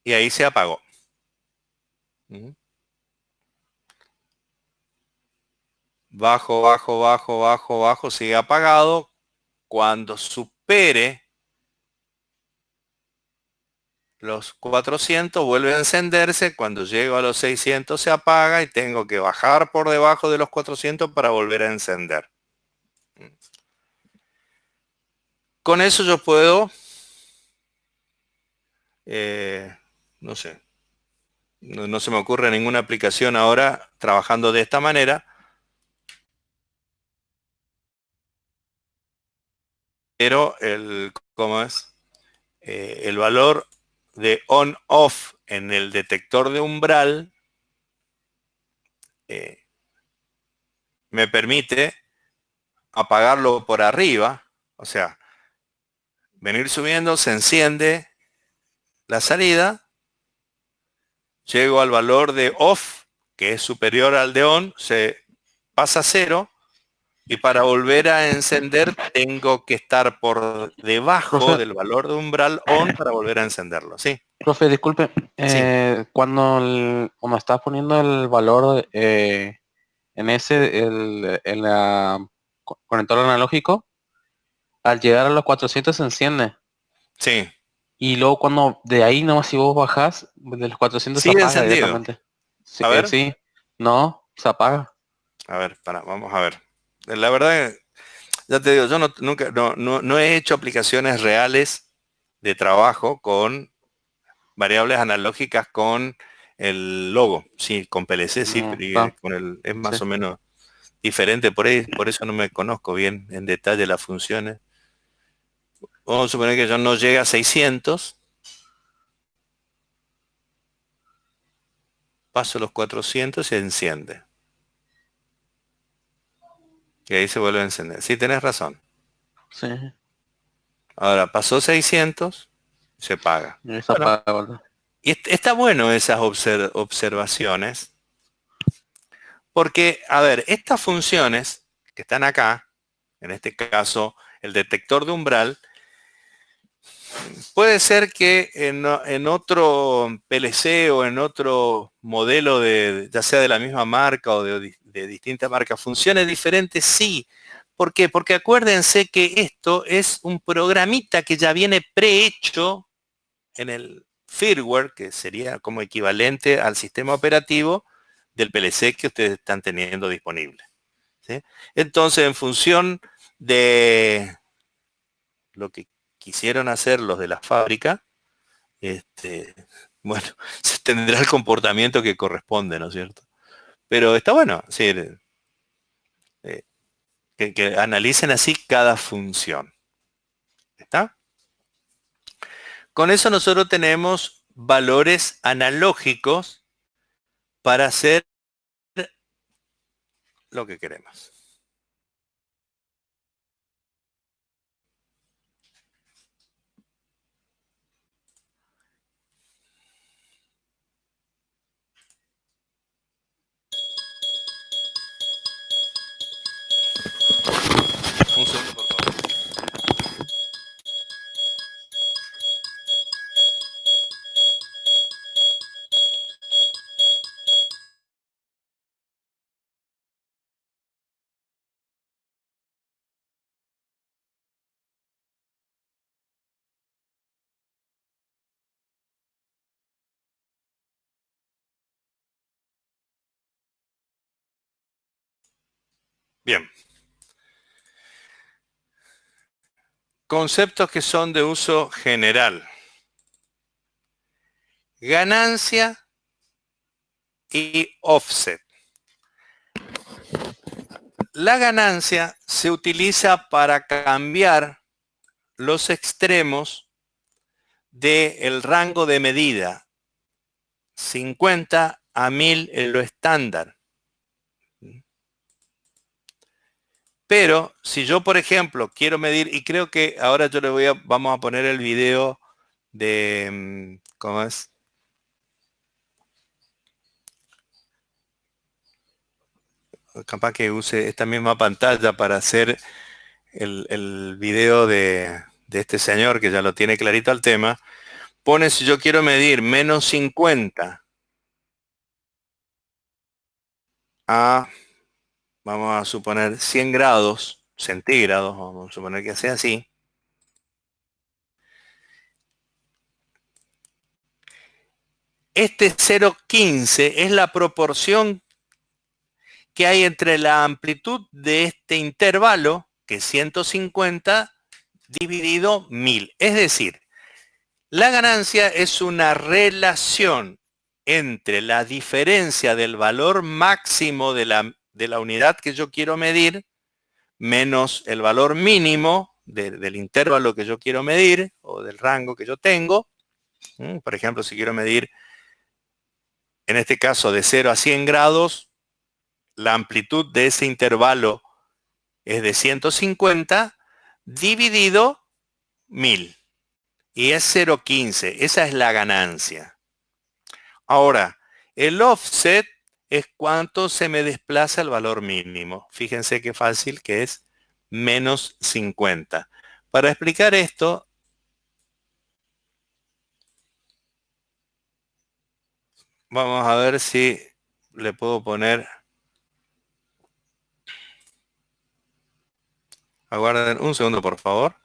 y ahí se apagó. Bajo, bajo, bajo, bajo, bajo, sigue apagado. Cuando supere los 400 vuelve a encenderse. Cuando llego a los 600 se apaga y tengo que bajar por debajo de los 400 para volver a encender. Con eso yo puedo, no sé, no se me ocurre ninguna aplicación ahora trabajando de esta manera. Pero ¿cómo es? El valor de on-off en el detector de umbral me permite apagarlo por arriba, o sea, venir subiendo, se enciende la salida, llego al valor de off, que es superior al de on, se pasa a 0, y para volver a encender tengo que estar por debajo Profe. del valor de umbral on para volver a encenderlo, ¿sí? Profe, disculpe, cuando estás poniendo el valor en la conector analógico, al llegar a los 400 se enciende. Sí. Y luego cuando de ahí nomás si vos bajás, de los 400 se Sigue apaga encendido. directamente. Sí, A ver. sí, no, se apaga. A ver, vamos a ver. La verdad, ya te digo, yo nunca no he hecho aplicaciones reales de trabajo con variables analógicas con el logo. Sí, con PLC sí, pero con es más o menos diferente. Por eso no me conozco bien en detalle las funciones. Vamos a suponer que yo no llegue a 600. Paso los 400 y se enciende. Y ahí se vuelve a encender. Sí, tenés razón. Sí. Ahora, pasó 600, se apaga. Se apaga, ¿verdad? Y está bueno esas observaciones. Porque, a ver, estas funciones que están acá, en este caso, el detector de umbral, puede ser que en otro PLC o en otro modelo, ya sea de la misma marca o de distinta marca, funcione diferente, sí. ¿Por qué? Porque acuérdense que esto es un programita que ya viene prehecho en el firmware, que sería como equivalente al sistema operativo del PLC que ustedes están teniendo disponible, ¿sí? Entonces, en función de lo que quisieron hacer los de la fábrica, bueno, se tendrá el comportamiento que corresponde, ¿no es cierto? Pero está bueno, sí, que analicen así cada función. ¿Está? Con eso nosotros tenemos valores analógicos para hacer lo que queremos. Un segundo, por favor. Bien. Conceptos que son de uso general. Ganancia y offset. La ganancia se utiliza para cambiar los extremos del rango de medida. 50 a 1000 en lo estándar. Pero si yo, por ejemplo, quiero medir, y creo que ahora yo vamos a poner el video de, ¿cómo es? Capaz que use esta misma pantalla para hacer el video de este señor que ya lo tiene clarito al tema. Pone si yo quiero medir menos 50 a, vamos a suponer 100 grados centígrados, vamos a suponer que sea así. Este 0,15 es la proporción que hay entre la amplitud de este intervalo, que es 150, dividido 1000. Es decir, la ganancia es una relación entre la diferencia del valor máximo de la unidad que yo quiero medir, menos el valor mínimo del intervalo que yo quiero medir, o del rango que yo tengo. Por ejemplo, si quiero medir, en este caso, de 0 a 100 grados, la amplitud de ese intervalo es de 150 dividido 1000. Y es 0,15. Esa es la ganancia. Ahora, el offset es cuánto se me desplaza el valor mínimo. Fíjense qué fácil que es menos 50. Para explicar esto, vamos a ver si le puedo poner... Aguarden un segundo, por favor.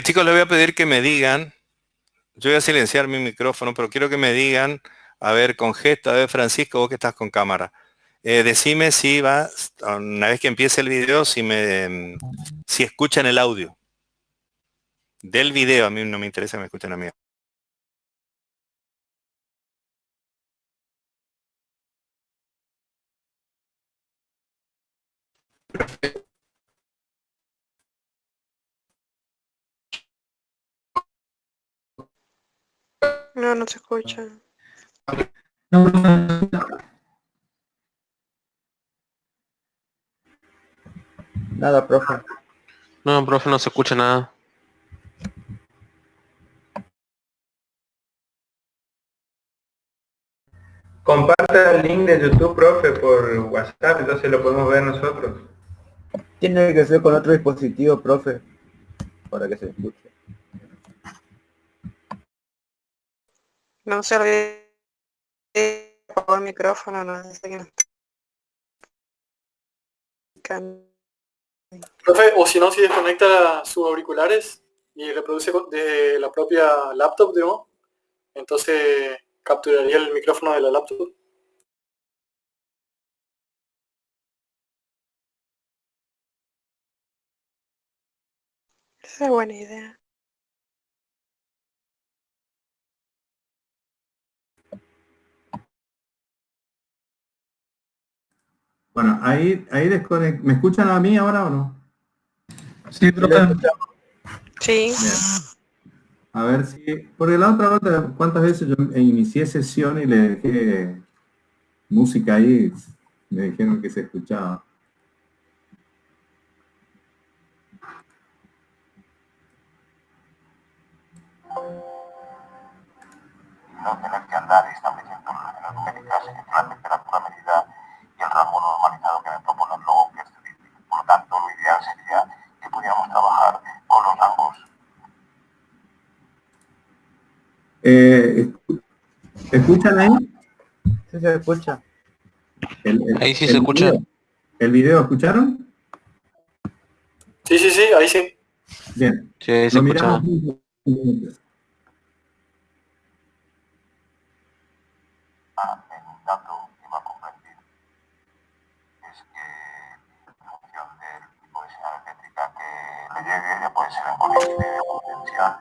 Chicos, les voy a pedir que me digan, yo voy a silenciar mi micrófono, pero quiero que me digan, a ver, con gesto, a ver, Francisco, vos que estás con cámara, decime si va, una vez que empiece el video, si escuchan el audio del video. A mí no me interesa que me escuchen a mí. No, no se escucha. Nada, profe. No, profe, no se escucha nada. Comparta el link de YouTube, profe, por WhatsApp, entonces lo podemos ver nosotros. Tiene que ser con otro dispositivo, profe, para que se escuche. No se olvide de apagar el micrófono, no sé qué. Profe, o si no, si desconecta sus auriculares y reproduce de la propia laptop, digamos, entonces capturaría el micrófono de la laptop. Esa es buena idea. Bueno, ahí desconecta. ¿Me escuchan a mí ahora o no? Sí, profe. Sí. Bien. A ver si... Porque la otra, ¿cuántas veces yo inicié sesión y le dejé música ahí? Me dijeron que se escuchaba. No tener que andar estableciendo relaciones numéricas entre la temperatura medida y el rango normalizado que me propone el logo que es crítico. Por lo tanto, lo ideal sería que pudiéramos trabajar con los rangos. ¿Escuchan ahí? Sí, se escucha. Ahí sí se escucha. ¿El video escucharon? Sí, ahí sí. Bien. Sí, ahí se Lo escuchaba. miramos. En un dato que va a comprender es que en función del tipo de señal eléctrica que le llegue, ya puede ser en conectividad o tensión,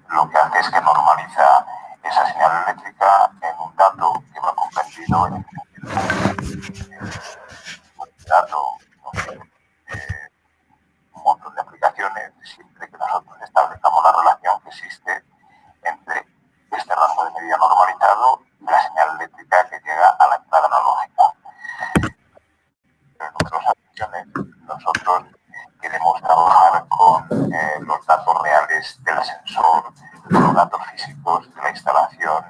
lo que hace es que normaliza esa señal eléctrica en un dato que va comprendido en un dato un montón de aplicaciones siempre que nosotros establezcamos la relación que existe entre este rango de medida normalizado y la señal eléctrica que llega a la entrada analógica. En numerosas ocasiones nosotros queremos trabajar con los datos reales del sensor, con los datos físicos de la instalación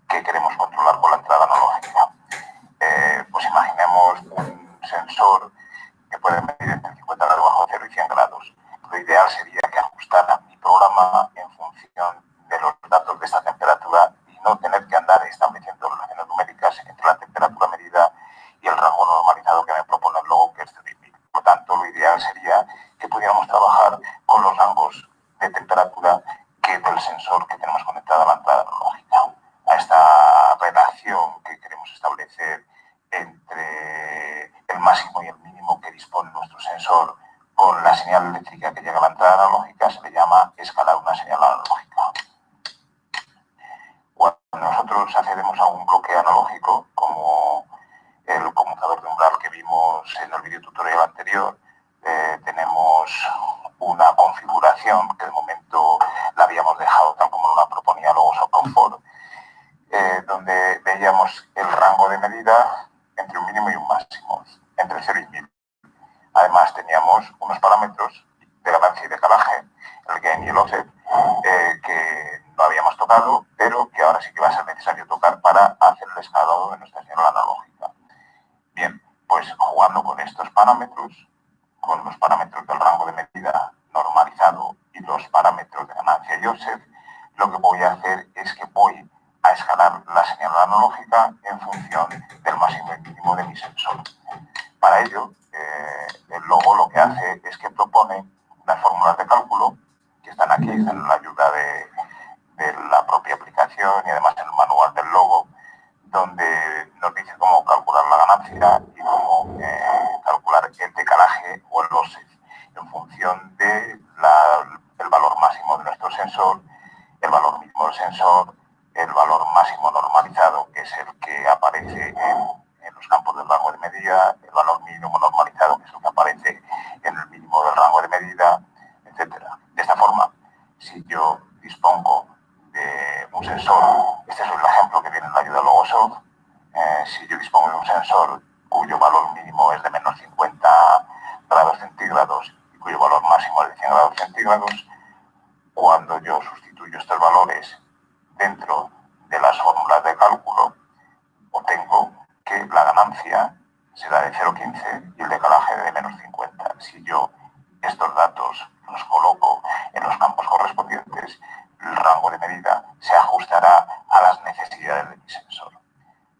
que queremos controlar con la entrada analógica. Pues imaginemos un sensor que puede medir entre 50 grados bajo cero y 100 grados. Lo ideal sería que ajustara mi programa en función de los datos de esta temperatura y no tener que andar estableciendo relaciones numéricas entre la temperatura medida y el rango normalizado que me propone el logo que es CDP. Por lo tanto, lo ideal sería que pudiéramos trabajar con los rangos de temperatura que del sensor que tenemos conectado a la entrada analógica. A esta relación que queremos establecer entre el máximo y el mínimo que dispone nuestro sensor con la señal eléctrica que llega a la entrada analógica se le llama escalar una señal analógica. Cuando nosotros accedemos a un bloque analógico, como el conmutador de umbral que vimos en el video tutorial anterior, tenemos una configuración que de momento la habíamos dejado tal como nos la proponía Logosoft Comfort, donde veíamos el rango de medida entre un mínimo y un máximo, entre 0 y 1000. Además teníamos unos parámetros de ganancia y decalaje, el gain y el offset, que no habíamos tocado, pero que ahora sí que va a ser necesario tocar para hacer el escalado de nuestra señal analógica. Bien, pues jugando con estos parámetros, con los parámetros del rango de medida normalizado y los parámetros de ganancia y offset, lo que voy a hacer es que voy a escalar la señal analógica en función del máximo y mínimo de mi sensor. Para ello, el logo lo que hace es que propone unas fórmulas de cálculo que están aquí, están en la ayuda de la propia aplicación y además en el manual del logo, donde nos dice cómo calcular la ganancia y cómo calcular el decalaje o el offset en función de el valor máximo de nuestro sensor, el valor mínimo del sensor, el valor máximo normalizado, que es el que aparece en los campos del rango de medida, el valor mínimo normalizado, que es el que aparece en el mínimo del rango de medida, etcétera. De esta forma, si yo dispongo de un sensor, este es el ejemplo que viene en la ayuda de Logosoft, si yo dispongo de un sensor cuyo valor mínimo es de menos 50 grados centígrados y cuyo valor máximo es de 100 grados centígrados, cuando yo sustituyo estos valores dentro de las fórmulas de cálculo, obtengo que la ganancia será de 0,15 y el decalaje de menos 50. Si yo estos datos los coloco en los campos correspondientes, el rango de medida se ajustará a las necesidades de mi sensor.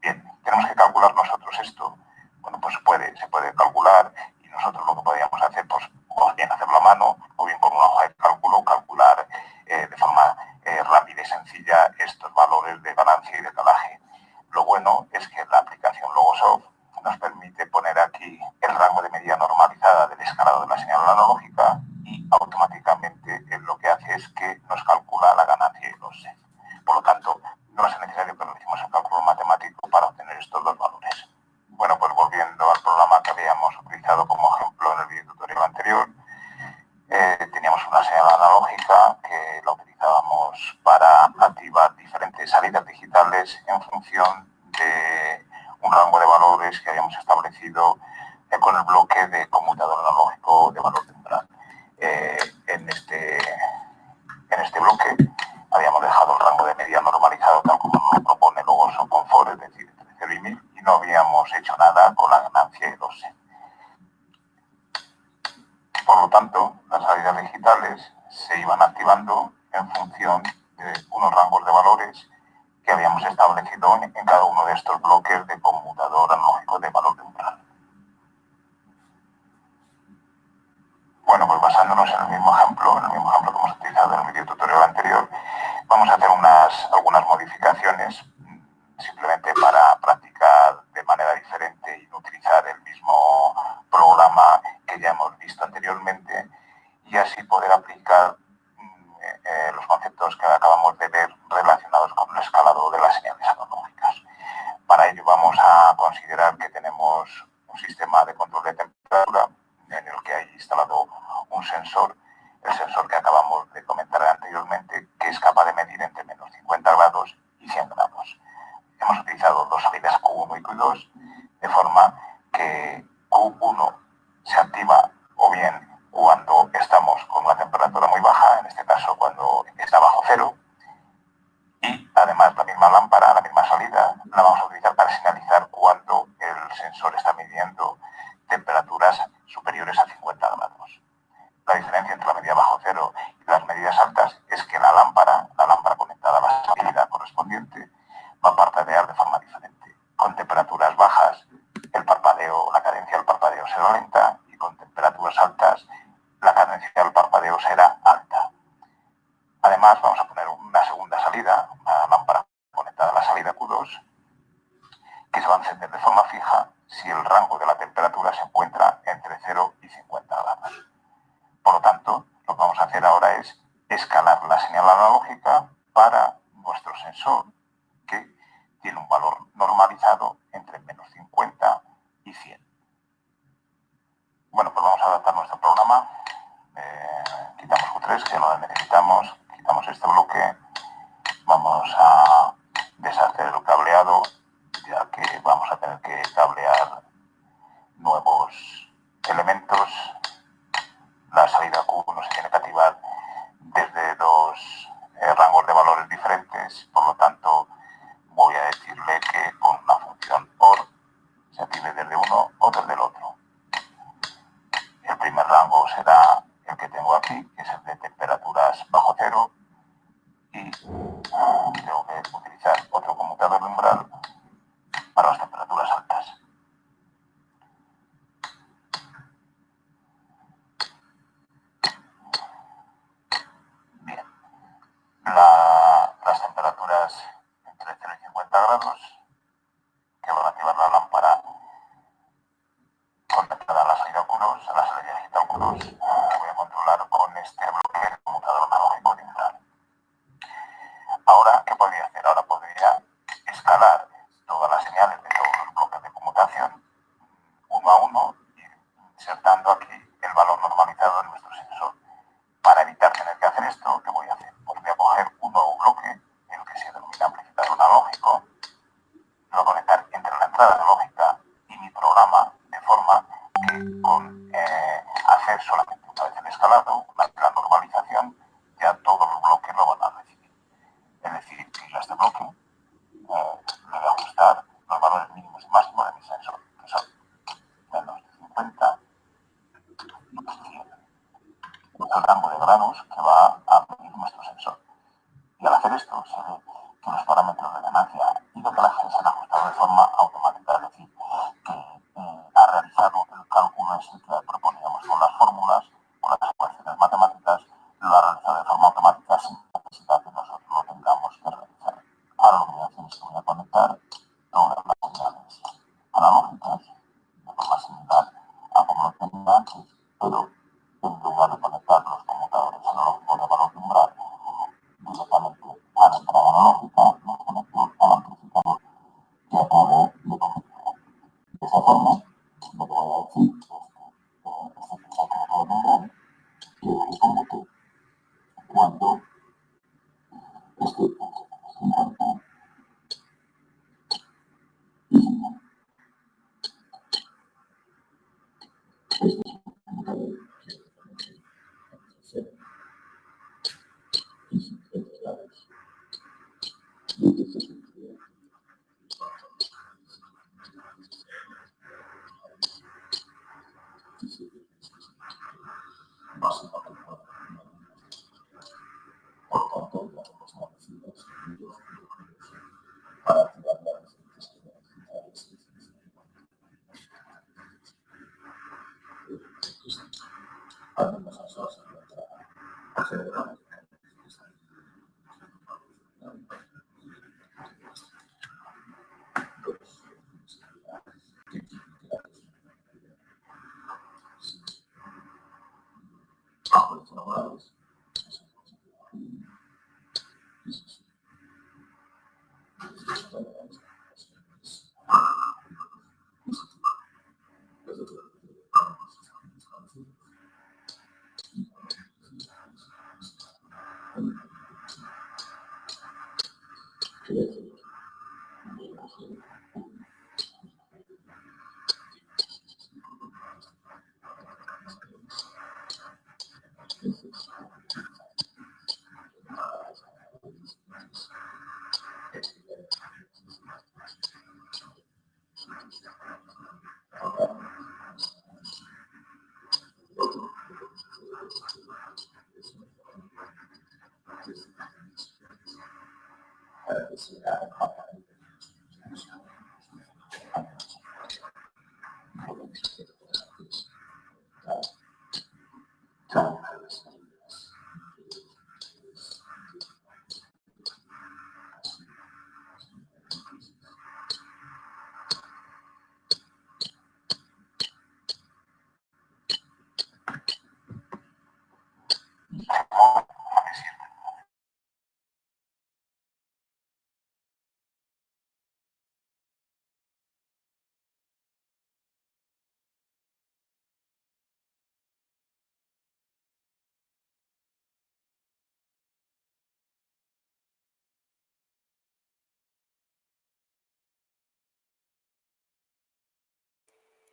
Bien, tenemos que calcular nosotros esto. Bueno, pues se puede calcular y nosotros lo que podríamos hacer, pues bien hacerlo a mano o bien con una hoja de cálculo, calcular de forma rápida y sencilla estos valores de ganancia y decalaje. Lo bueno es que la aplicación Logosoft nos permite poner aquí el rango de medida normalizada del escalado de la señal analógica y automáticamente lo que hace es que nos calcula la ganancia y el offset. Por lo tanto, no es necesario que realicemos el cálculo matemático para obtener estos dos valores. Bueno, pues volviendo al programa que habíamos utilizado como ejemplo en el video tutorial anterior, teníamos una señal analógica que la utilizábamos para activar diferentes salidas digitales en función de un rango de valores que habíamos establecido con el bloque de conmutador analógico de valor de umbral. En este bloque habíamos dejado el rango de media normalizado tal como nos propone luego SOCONFOR, es decir, entre 0 y 1000, y no habíamos hecho nada con la ganancia y los set. Por lo tanto, las salidas digitales se iban activando en función de unos rangos de valores que habíamos establecido en cada uno de estos bloques de conmutador analógico de valor de umbral. Bueno, pues basándonos en el mismo ejemplo que hemos utilizado en el video tutorial anterior, vamos a hacer algunas modificaciones simplemente para practicar de manera diferente y no utilizar el mismo programa que ya hemos visto anteriormente y así poder aplicar los conceptos que acabamos de ver relacionados con el escalado de las señales analógicas. Para ello vamos a considerar que tenemos un sistema de control de temperatura en el que hay instalado un sensor, el sensor que acabamos de comentar anteriormente, que es capaz de medir entre menos 50 grados y 100 grados. Hemos utilizado dos salidas Q1 y Q2, de forma que Q1 se activa o bien cuando estamos con una temperatura muy baja, en este caso cuando está bajo cero, y además la misma lámpara, la misma salida, la vamos a utilizar para señalizar cuando el sensor está midiendo temperaturas superiores a 50 grados. La diferencia entre la medida bajo cero y las medidas altas es que la lámpara conectada a la salida correspondiente, va a parpadear de forma diferente. Con temperaturas bajas, la cadencia del parpadeo será lenta y con temperaturas altas, la cadencia del parpadeo será alta. Además, vamos a poner una segunda salida, una lámpara conectada a la salida Q2, que se va a encender de forma fija si el rango de la temperatura se encuentra entre 0 y 50 grados. Por lo tanto, lo que vamos a hacer ahora es escalar la señal analógica para nuestro sensor, que tiene un valor normalizado entre menos 50 y 100. Bueno, pues vamos a adaptar nuestro programa. Quitamos Q3, que no lo necesitamos, quitamos este bloque, vamos a deshacer el cableado, ya que vamos a tener que cablear nuevos elementos. La salida Q1 se tiene que activar desde dos rangos de valores diferentes, por lo tanto voy a decirle que con una función OR se active desde uno o desde el otro. El primer rango será el que tengo aquí, que es el de temperaturas bajo cero, y tengo que utilizar otro conmutador de umbral para las temperaturas altas. Bien, las temperaturas entre 0 y 50 grados, que van a activar la lámpara conectada a la salida Q2, a la salida digital Q2, voy a controlar con este bloque de conmutador analógico de umbral. Ahora, ¿qué podría hacer? Ahora podría escalar todas las señales de todos los bloques de conmutación uno a uno, insertando aquí el valor normalizado de nuestro sensor. Para evitar tener que hacer esto, ¿qué voy a hacer? Pues voy a coger un nuevo bloque, el que se denomina amplificador analógico, lo voy a conectar entre la entrada analógica y mi programa, de forma que con hacer solamente una vez el escalado, una vez la normalización, ya todos los bloques lo van a recibir. Es decir, que yo a este bloque le voy a ajustar los valores mínimos y máximos de mi sensor, que son menos 50 y 100. Es el rango de grados que va a medir nuestro sensor. Y al hacer esto, se ve que los parámetros de ganancia y de decalaje se han ajustado de forma automática, es decir, que ha realizado el cálculo ese que proponíamos con las fórmulas, con las ecuaciones matemáticas, lo ha realizado de forma automática sin necesidad que nosotros lo tengamos que realizar. Ahora lo que voy a hacer es que voy a conectar todas las señales analógicas de forma similar a como lo tenía antes, pero en lugar de conectar los conmutadores analógicos de valor de umbral directamente a la entrada analógica, los conecto al amplificador que acabo de conectar. De esa forma, lo que voy a decir es que este conmutador de umbral, que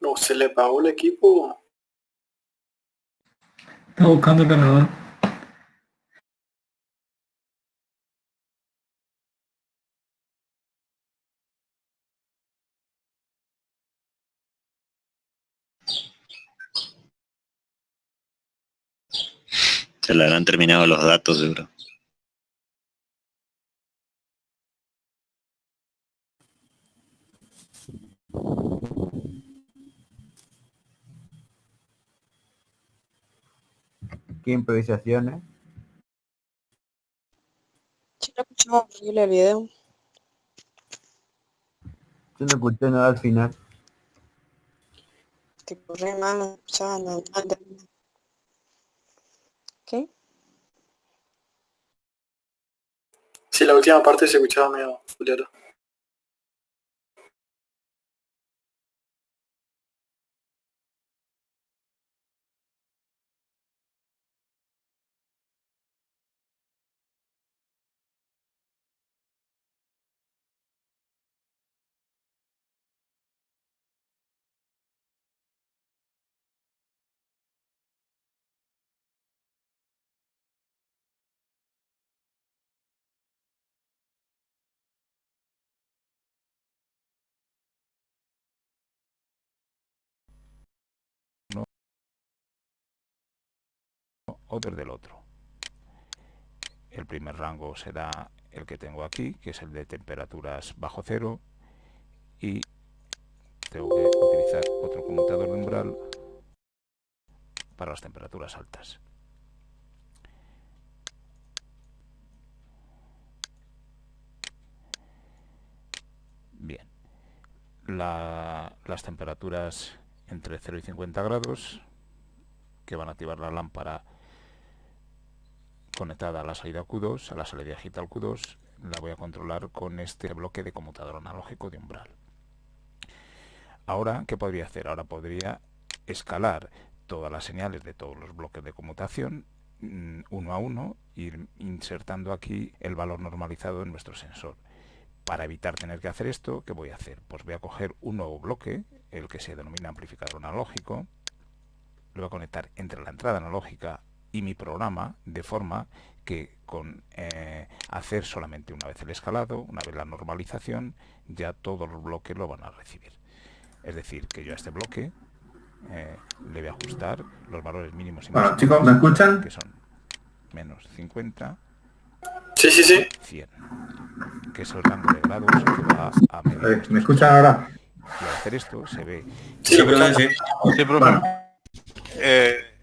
No, se le pagó el equipo. Está buscando el cargador. Se le habrán terminado los datos, seguro. ¿Qué improvisaciones? Sí, lo escuchaba horrible el video. Yo no escuché nada al final. Que corre mal, no escuchaba nada. ¿Qué? Sí, la última parte se escuchaba medio fulero. Otro del otro. El primer rango será el que tengo aquí, que es el de temperaturas bajo cero, y tengo que utilizar otro conmutador de umbral para las temperaturas altas. Bien, las temperaturas entre 0 y 50 grados, que van a activar la lámpara conectada a la salida Q2, a la salida digital Q2, la voy a controlar con este bloque de conmutador analógico de umbral. Ahora, ¿qué podría hacer? Ahora podría escalar todas las señales de todos los bloques de conmutación uno a uno, ir insertando aquí el valor normalizado en nuestro sensor. Para evitar tener que hacer esto, ¿qué voy a hacer? Pues voy a coger un nuevo bloque, el que se denomina amplificador analógico, lo voy a conectar entre la entrada analógica y mi programa, de forma que con hacer solamente una vez el escalado, una vez la normalización, ya todos los bloques lo van a recibir. Es decir, que yo a este bloque le voy a ajustar los valores mínimos y Bueno, máximos, chicos, ¿me escuchan? que son menos 50, Sí, sí, sí. 100, que es el rango de grados que va a medir. ¿Me escuchan ahora? Y al hacer esto se ve... Sí, lo escuchamos. Sí, profe. Bueno,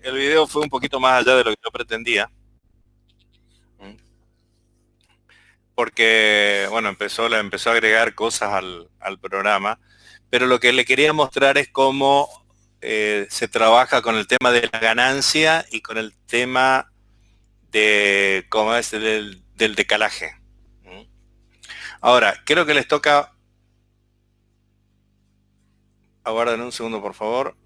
El video fue un poquito más allá de lo que yo pretendía. Porque, bueno, empezó a agregar cosas al programa. Pero lo que le quería mostrar es cómo se trabaja con el tema de la ganancia y con el tema de cómo es del decalaje. Ahora, creo que les toca... Aguarden un segundo, por favor.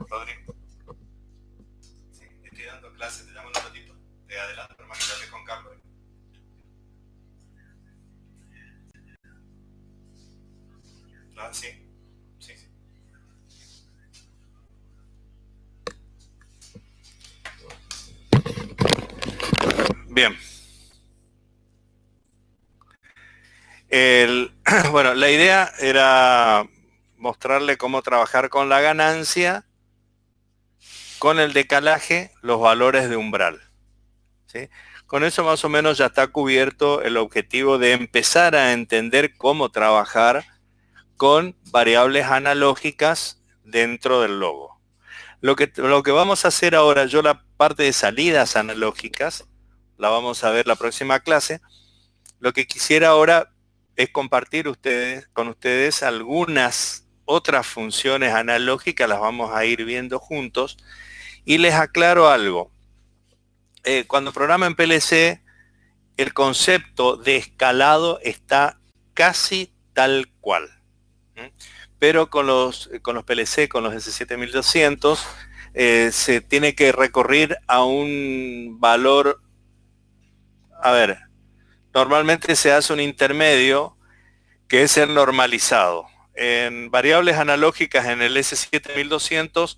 Rodri. Sí, estoy dando clases, te llamo un ratito. Te adelanto, hermano, quédate con Carlos. Ah, sí. Sí, sí. Bien. Bueno, la idea era mostrarle cómo trabajar con la ganancia, con el decalaje, los valores de umbral. ¿Sí? Con eso más o menos ya está cubierto el objetivo de empezar a entender cómo trabajar con variables analógicas dentro del logo. Lo que vamos a hacer ahora, yo la parte de salidas analógicas, la vamos a ver la próxima clase. Lo que quisiera ahora es compartir con ustedes algunas otras funciones analógicas, las vamos a ir viendo juntos. Y les aclaro algo. Cuando programan PLC, el concepto de escalado está casi tal cual. Pero con los PLC, con los S7200, se tiene que recurrir a un valor... A ver, normalmente se hace un intermedio que es el normalizado. En variables analógicas en el S7200,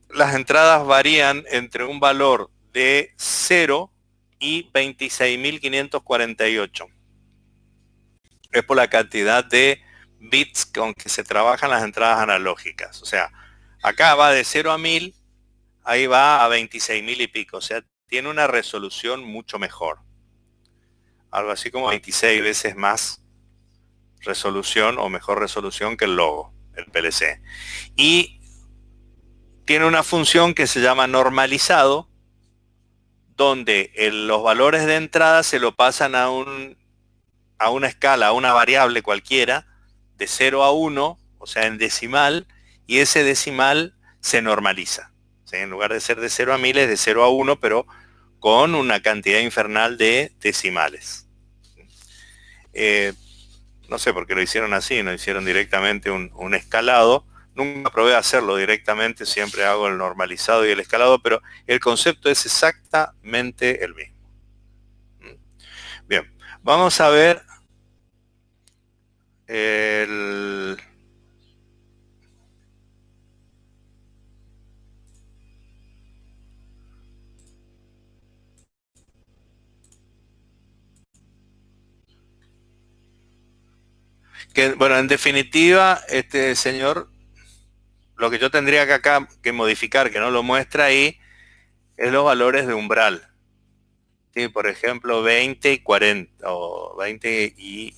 las entradas varían entre un valor de 0 y 26.548. Es por la cantidad de bits con que se trabajan las entradas analógicas. O sea, acá va de 0 a 1000, ahí va a 26.000 y pico. O sea, tiene una resolución mucho mejor. Algo así como 26 veces más resolución o mejor resolución que el logo, el PLC. Y tiene una función que se llama normalizado, donde los valores de entrada se lo pasan a una escala, a una variable cualquiera, de 0 a 1, o sea, en decimal, y ese decimal se normaliza. ¿Sí? En lugar de ser de 0 a 1000 es de 0 a 1, pero con una cantidad infernal de decimales. No sé por qué lo hicieron así, no hicieron directamente un escalado. Nunca probé a hacerlo directamente, siempre hago el normalizado y el escalado, pero el concepto es exactamente el mismo. Bien, vamos a ver bueno, en definitiva, este señor, lo que yo tendría que acá que modificar, que no lo muestra ahí, es los valores de umbral. ¿Sí? Por ejemplo, 20 y 40, o 20 y...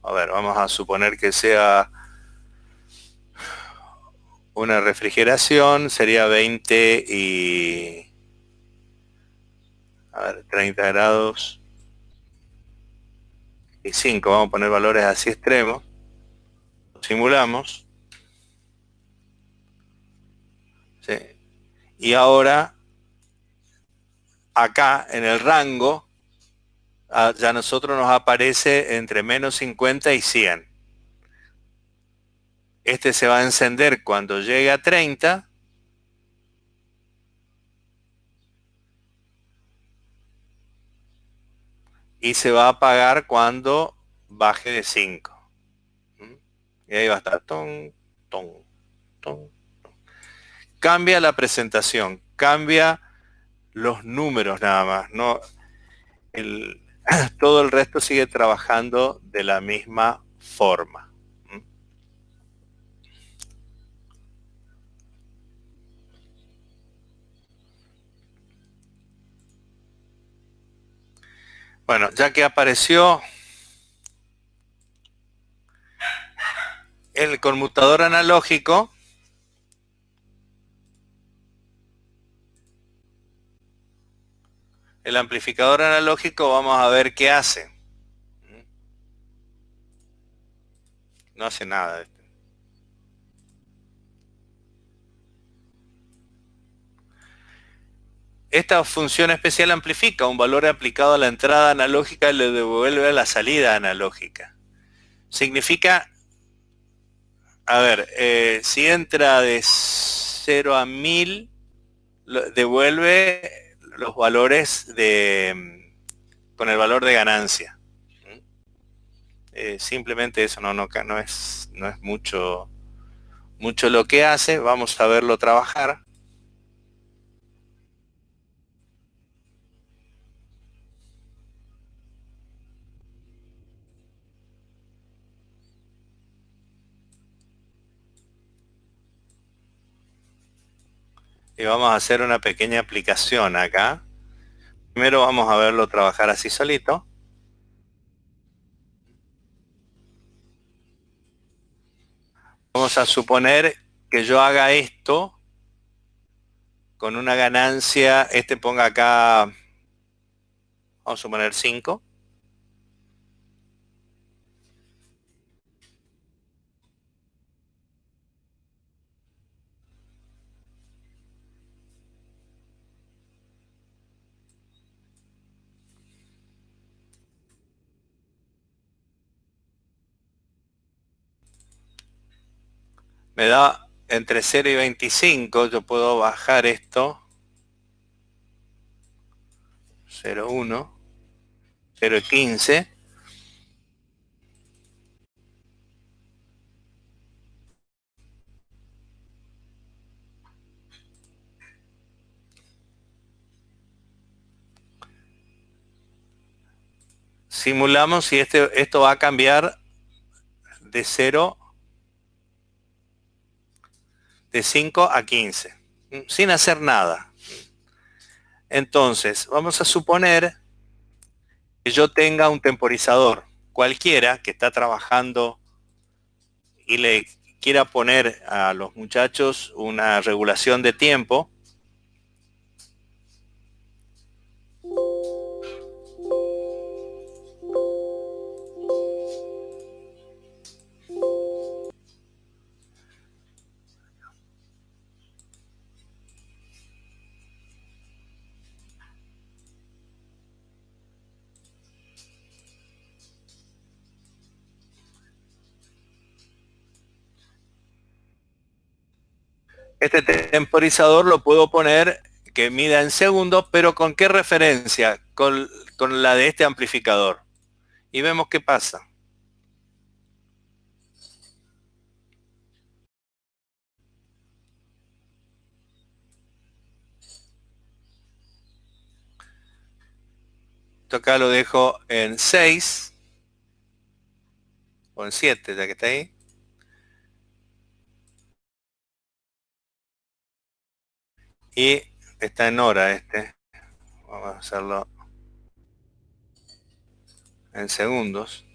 A ver, vamos a suponer que sea una refrigeración, sería 20 y... A ver, 30 grados y 5. Vamos a poner valores así extremos. Lo simulamos. ¿Sí? Y ahora, acá en el rango, ya a nosotros nos aparece entre menos 50 y 100. Este se va a encender cuando llegue a 30. Y se va a apagar cuando baje de 5. Y ahí va a estar. Ton, ton, ton, ton. Cambia la presentación, cambia los números nada más. No, todo el resto sigue trabajando de la misma forma. Bueno, ya que apareció el conmutador analógico, el amplificador analógico, vamos a ver qué hace. No hace nada. Esta función especial amplifica un valor aplicado a la entrada analógica y le devuelve a la salida analógica. Significa, a ver, si entra de 0 a 1000, devuelve los valores con el valor de ganancia. Simplemente eso no es mucho lo que hace. Vamos a verlo trabajar. Y vamos a hacer una pequeña aplicación acá. Primero vamos a verlo trabajar así solito. Vamos a suponer que yo haga esto con una ganancia, ponga acá, vamos a suponer 5. Me da entre 0 y 25, yo puedo bajar esto. 0,1, 0 y 15. Simulamos y esto va a cambiar de 0, de 5 a 15, sin hacer nada. Entonces, vamos a suponer que yo tenga un temporizador cualquiera que está trabajando y le quiera poner a los muchachos una regulación de tiempo. Este temporizador lo puedo poner que mida en segundos, pero ¿con qué referencia? Con la de este amplificador. Y vemos qué pasa. Esto acá lo dejo en 6 o en 7, ya que está ahí. Y está en hora este. Vamos a hacerlo en segundos.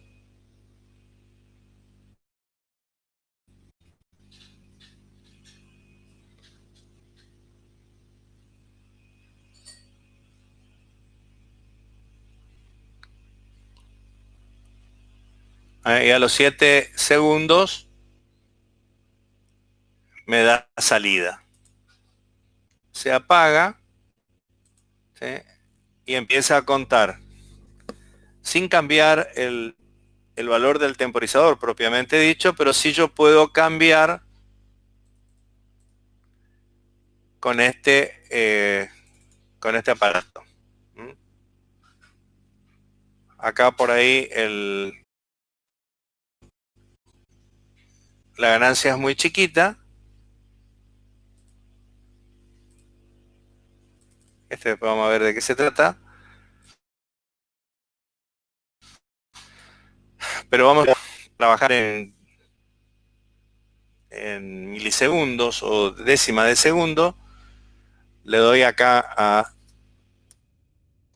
Y a los 7 segundos me da salida. Se apaga, ¿sí? Y empieza a contar sin cambiar el valor del temporizador propiamente dicho, pero sí yo puedo cambiar con este aparato. Acá por ahí la ganancia es muy chiquita. Después vamos a ver de qué se trata. pero vamos a trabajar en milisegundos o décimas de segundo. Le doy acá a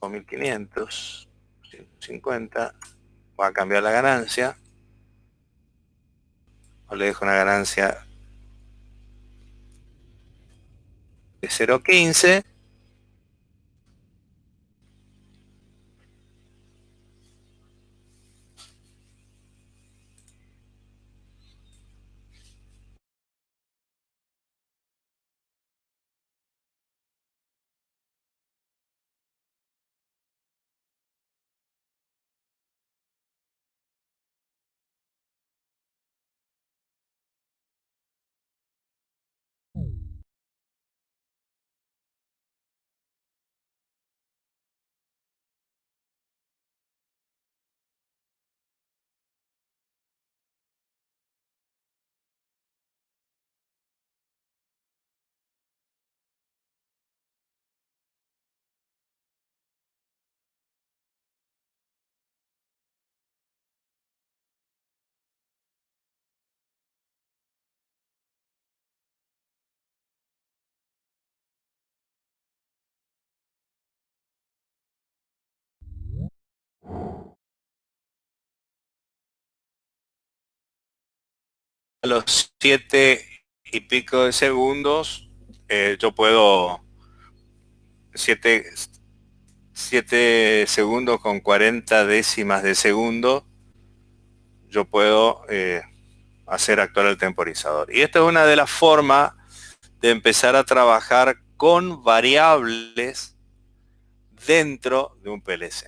1500, 150, voy a cambiar la ganancia, o le dejo una ganancia de 0.15. A los 7 y pico de segundos, yo puedo 7 segundos con 40 décimas de segundo, yo puedo hacer actuar el temporizador. Y esta es una de las formas de empezar a trabajar con variables dentro de un PLC.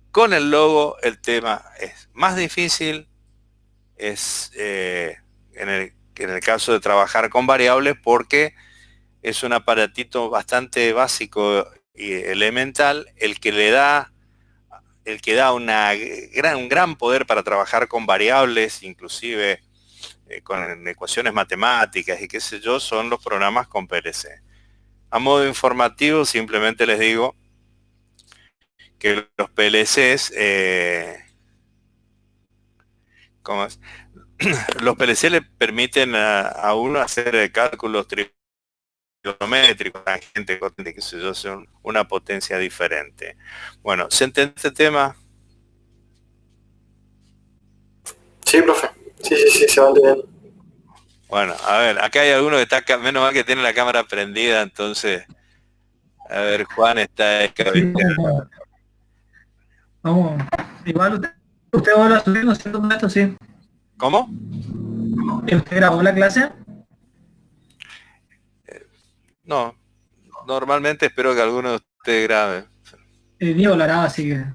Con el logo el tema es más difícil, es en el caso de trabajar con variables, porque es un aparatito bastante básico y elemental el que da un gran poder para trabajar con variables, inclusive con ecuaciones matemáticas y qué sé yo, son los programas con PLC. A modo informativo, simplemente les digo que los PLCs, ¿cómo es? Los PLC le permiten a uno hacer cálculos trigonométricos, tangente, cotangente, qué sé yo, son una potencia diferente. Bueno, ¿se entiende este tema? Sí, profe. Sí, se va entendiendo. Bueno, a ver, acá hay alguno que está, menos mal que tiene la cámara prendida, entonces, a ver, Juan está ahí. Vamos, igual usted va a subir, ¿no es cierto? Esto sí. ¿Cómo? ¿Usted grabó la clase? No, normalmente espero que alguno de ustedes grabe. Diego la graba, así que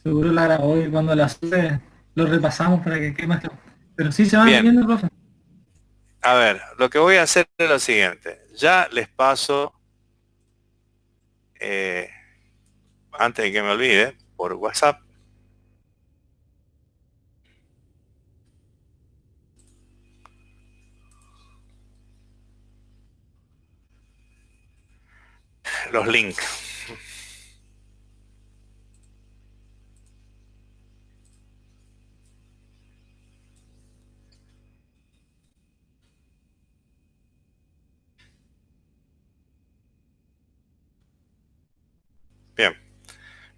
seguro la grabó y cuando la sube lo repasamos para que quede más claro. Pero sí se va entendiendo, profe. A ver, lo que voy a hacer es lo siguiente. Ya les paso, antes de que me olvide, por WhatsApp, los links. Bien.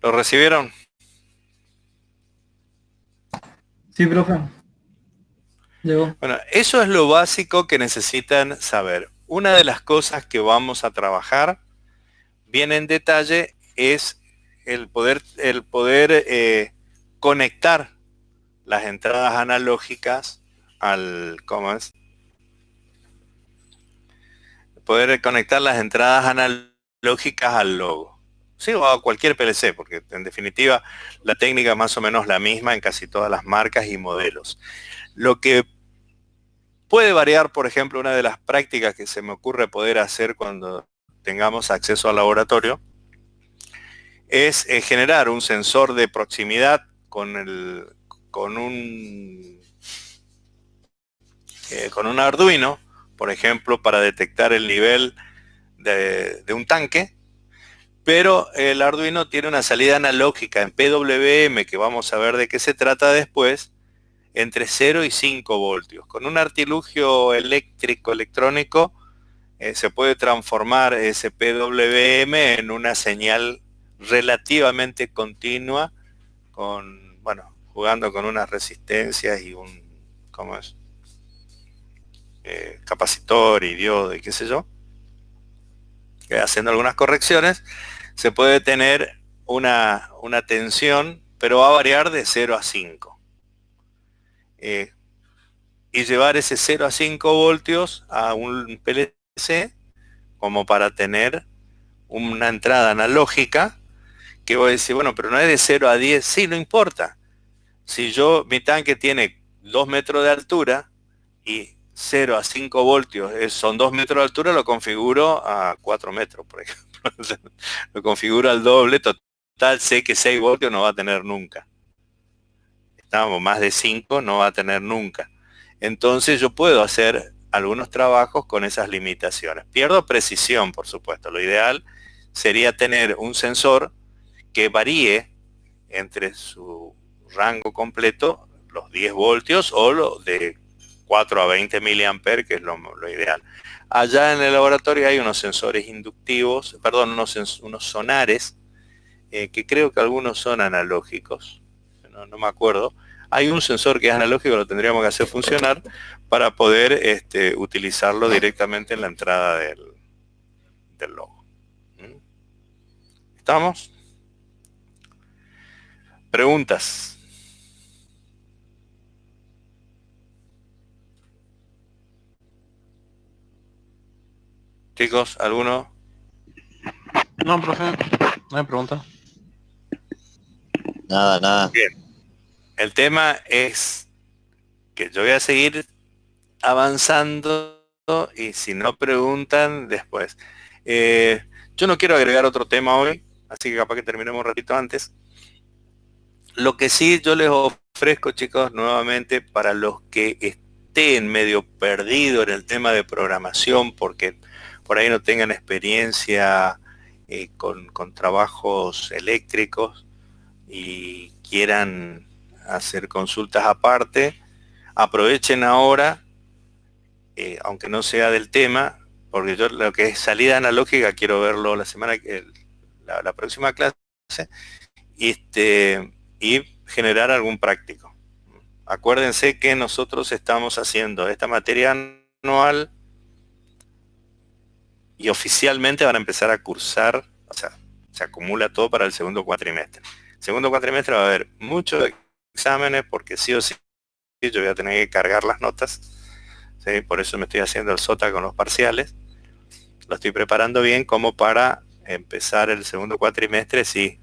¿Lo recibieron? Sí, profe. Llegó. Bueno, eso es lo básico que necesitan saber. Una de las cosas que vamos a trabajar bien en detalle es el poder conectar las entradas analógicas al, ¿cómo es? Poder conectar las entradas analógicas al logo. Sí, o a cualquier PLC, porque en definitiva la técnica es más o menos la misma en casi todas las marcas y modelos. Lo que puede variar, por ejemplo, una de las prácticas que se me ocurre poder hacer cuando tengamos acceso al laboratorio, es generar un sensor de proximidad con un Arduino, por ejemplo, para detectar el nivel de un tanque, pero el Arduino tiene una salida analógica en PWM, que vamos a ver de qué se trata después, entre 0 y 5 voltios. Con un artilugio electrónico se puede transformar ese PWM en una señal relativamente continua, con, bueno, jugando con unas resistencias y un, ¿cómo es? Capacitor y diodo y qué sé yo. Haciendo algunas correcciones, se puede tener una tensión, pero va a variar de 0 a 5. Y llevar ese 0 a 5 voltios a un PLC como para tener una entrada analógica que voy a decir, bueno, pero no es de 0 a 10, sí, no importa. Si mi tanque tiene 2 metros de altura y 0 a 5 voltios son 2 metros de altura, lo configuro a 4 metros, por ejemplo. Lo configuro al doble, total, sé que 6 voltios no va a tener nunca. Estamos más de 5, no va a tener nunca. Entonces yo puedo hacer algunos trabajos con esas limitaciones. Pierdo precisión, por supuesto. Lo ideal sería tener un sensor que varíe entre su rango completo, los 10 voltios o lo de 4 a 20 miliamperes, que es lo ideal. Allá en el laboratorio hay unos sensores inductivos, perdón, unos sonares, que creo que algunos son analógicos, no me acuerdo. Hay un sensor que es analógico, lo tendríamos que hacer funcionar para poder utilizarlo directamente en la entrada del logo. ¿Estamos? ¿Preguntas? Chicos, ¿alguno? No, profe, no hay pregunta. Nada. Bien. El tema es que yo voy a seguir avanzando y si no preguntan después. Yo no quiero agregar otro tema hoy, así que capaz que terminemos un ratito antes. Lo que sí yo les ofrezco, chicos, nuevamente, para los que estén medio perdidos en el tema de programación, porque por ahí no tengan experiencia con trabajos eléctricos y quieran hacer consultas aparte, aprovechen ahora, aunque no sea del tema, porque yo lo que es salida analógica quiero verlo la próxima clase, y generar algún práctico. Acuérdense que nosotros estamos haciendo esta materia anual y oficialmente van a empezar a cursar, o sea, se acumula todo para el segundo cuatrimestre. Segundo cuatrimestre va a haber muchos exámenes porque sí o sí yo voy a tener que cargar las notas, ¿sí? Por eso me estoy haciendo el sota con los parciales. Lo estoy preparando bien como para empezar el segundo cuatrimestre, sí,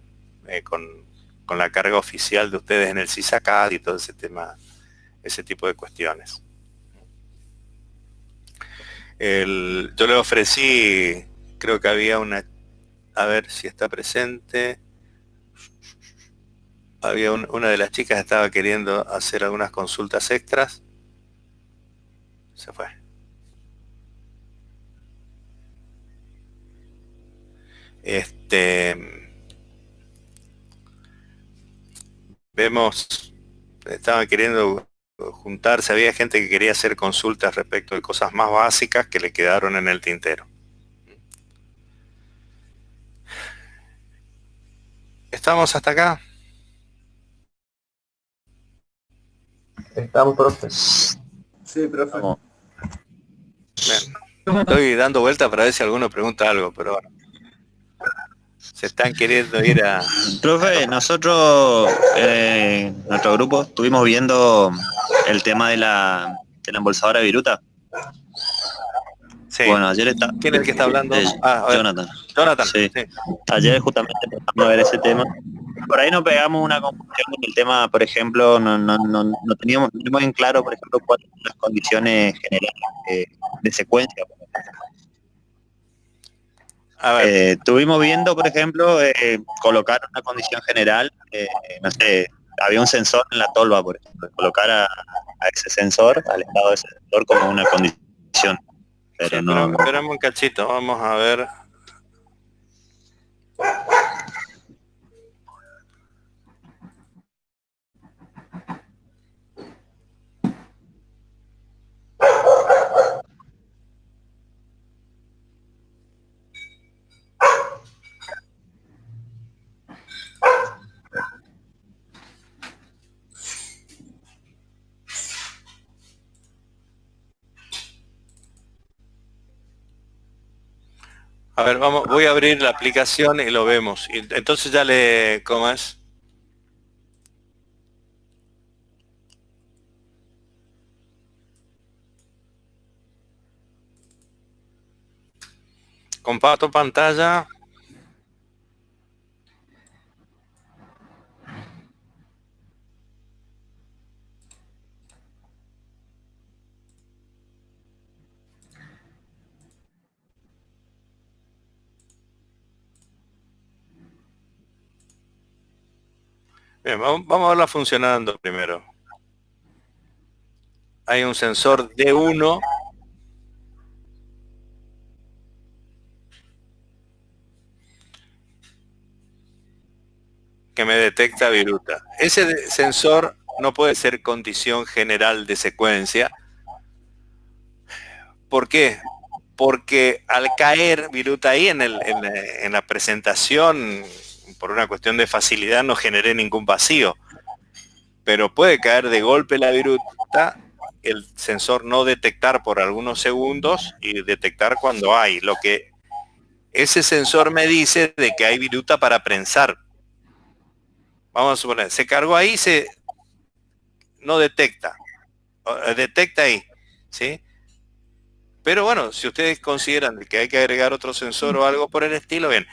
con la carga oficial de ustedes en el CISACAD y todo ese tema, ese tipo de cuestiones. Yo le ofrecí, creo que había una, a ver si está presente, había una de las chicas estaba queriendo hacer algunas consultas extras, se fue. Vemos, estaban queriendo juntarse, había gente que quería hacer consultas respecto de cosas más básicas que le quedaron en el tintero. ¿Estamos hasta acá? Estamos, profe. Sí, profe. Bien. Estoy dando vuelta para ver si alguno pregunta algo, pero bueno. Se están queriendo ir a... Profe, nosotros, nuestro grupo, estuvimos viendo el tema de la embolsadora Viruta. Sí. Bueno, ayer está... ¿Quién es el que está hablando? Jonathan. Jonathan. Sí. Sí. Ayer justamente empezamos a ver ese tema. Por ahí nos pegamos una confusión con el tema, por ejemplo, no teníamos en claro, por ejemplo, cuáles son las condiciones generales de secuencia. A ver. Estuvimos viendo, por ejemplo, colocar una condición general, no sé, había un sensor en la tolva, por ejemplo, colocar a ese sensor, al estado de ese sensor como una condición. Pero Sí, no... Esperamos un cachito, vamos a ver. A ver, voy a abrir la aplicación y lo vemos. Y entonces ya ¿cómo es? Comparto pantalla. Bien, vamos a verla funcionando primero. Hay un sensor D1 que me detecta viruta. Ese sensor no puede ser condición general de secuencia. ¿Por qué? Porque al caer viruta ahí en la presentación, por una cuestión de facilidad, no generé ningún vacío. Pero puede caer de golpe la viruta, el sensor no detectar por algunos segundos y detectar cuando hay. Lo que ese sensor me dice de que hay viruta para prensar. Vamos a suponer, se cargó ahí, no detecta. Detecta ahí, ¿sí? Pero bueno, si ustedes consideran que hay que agregar otro sensor o algo por el estilo, bien.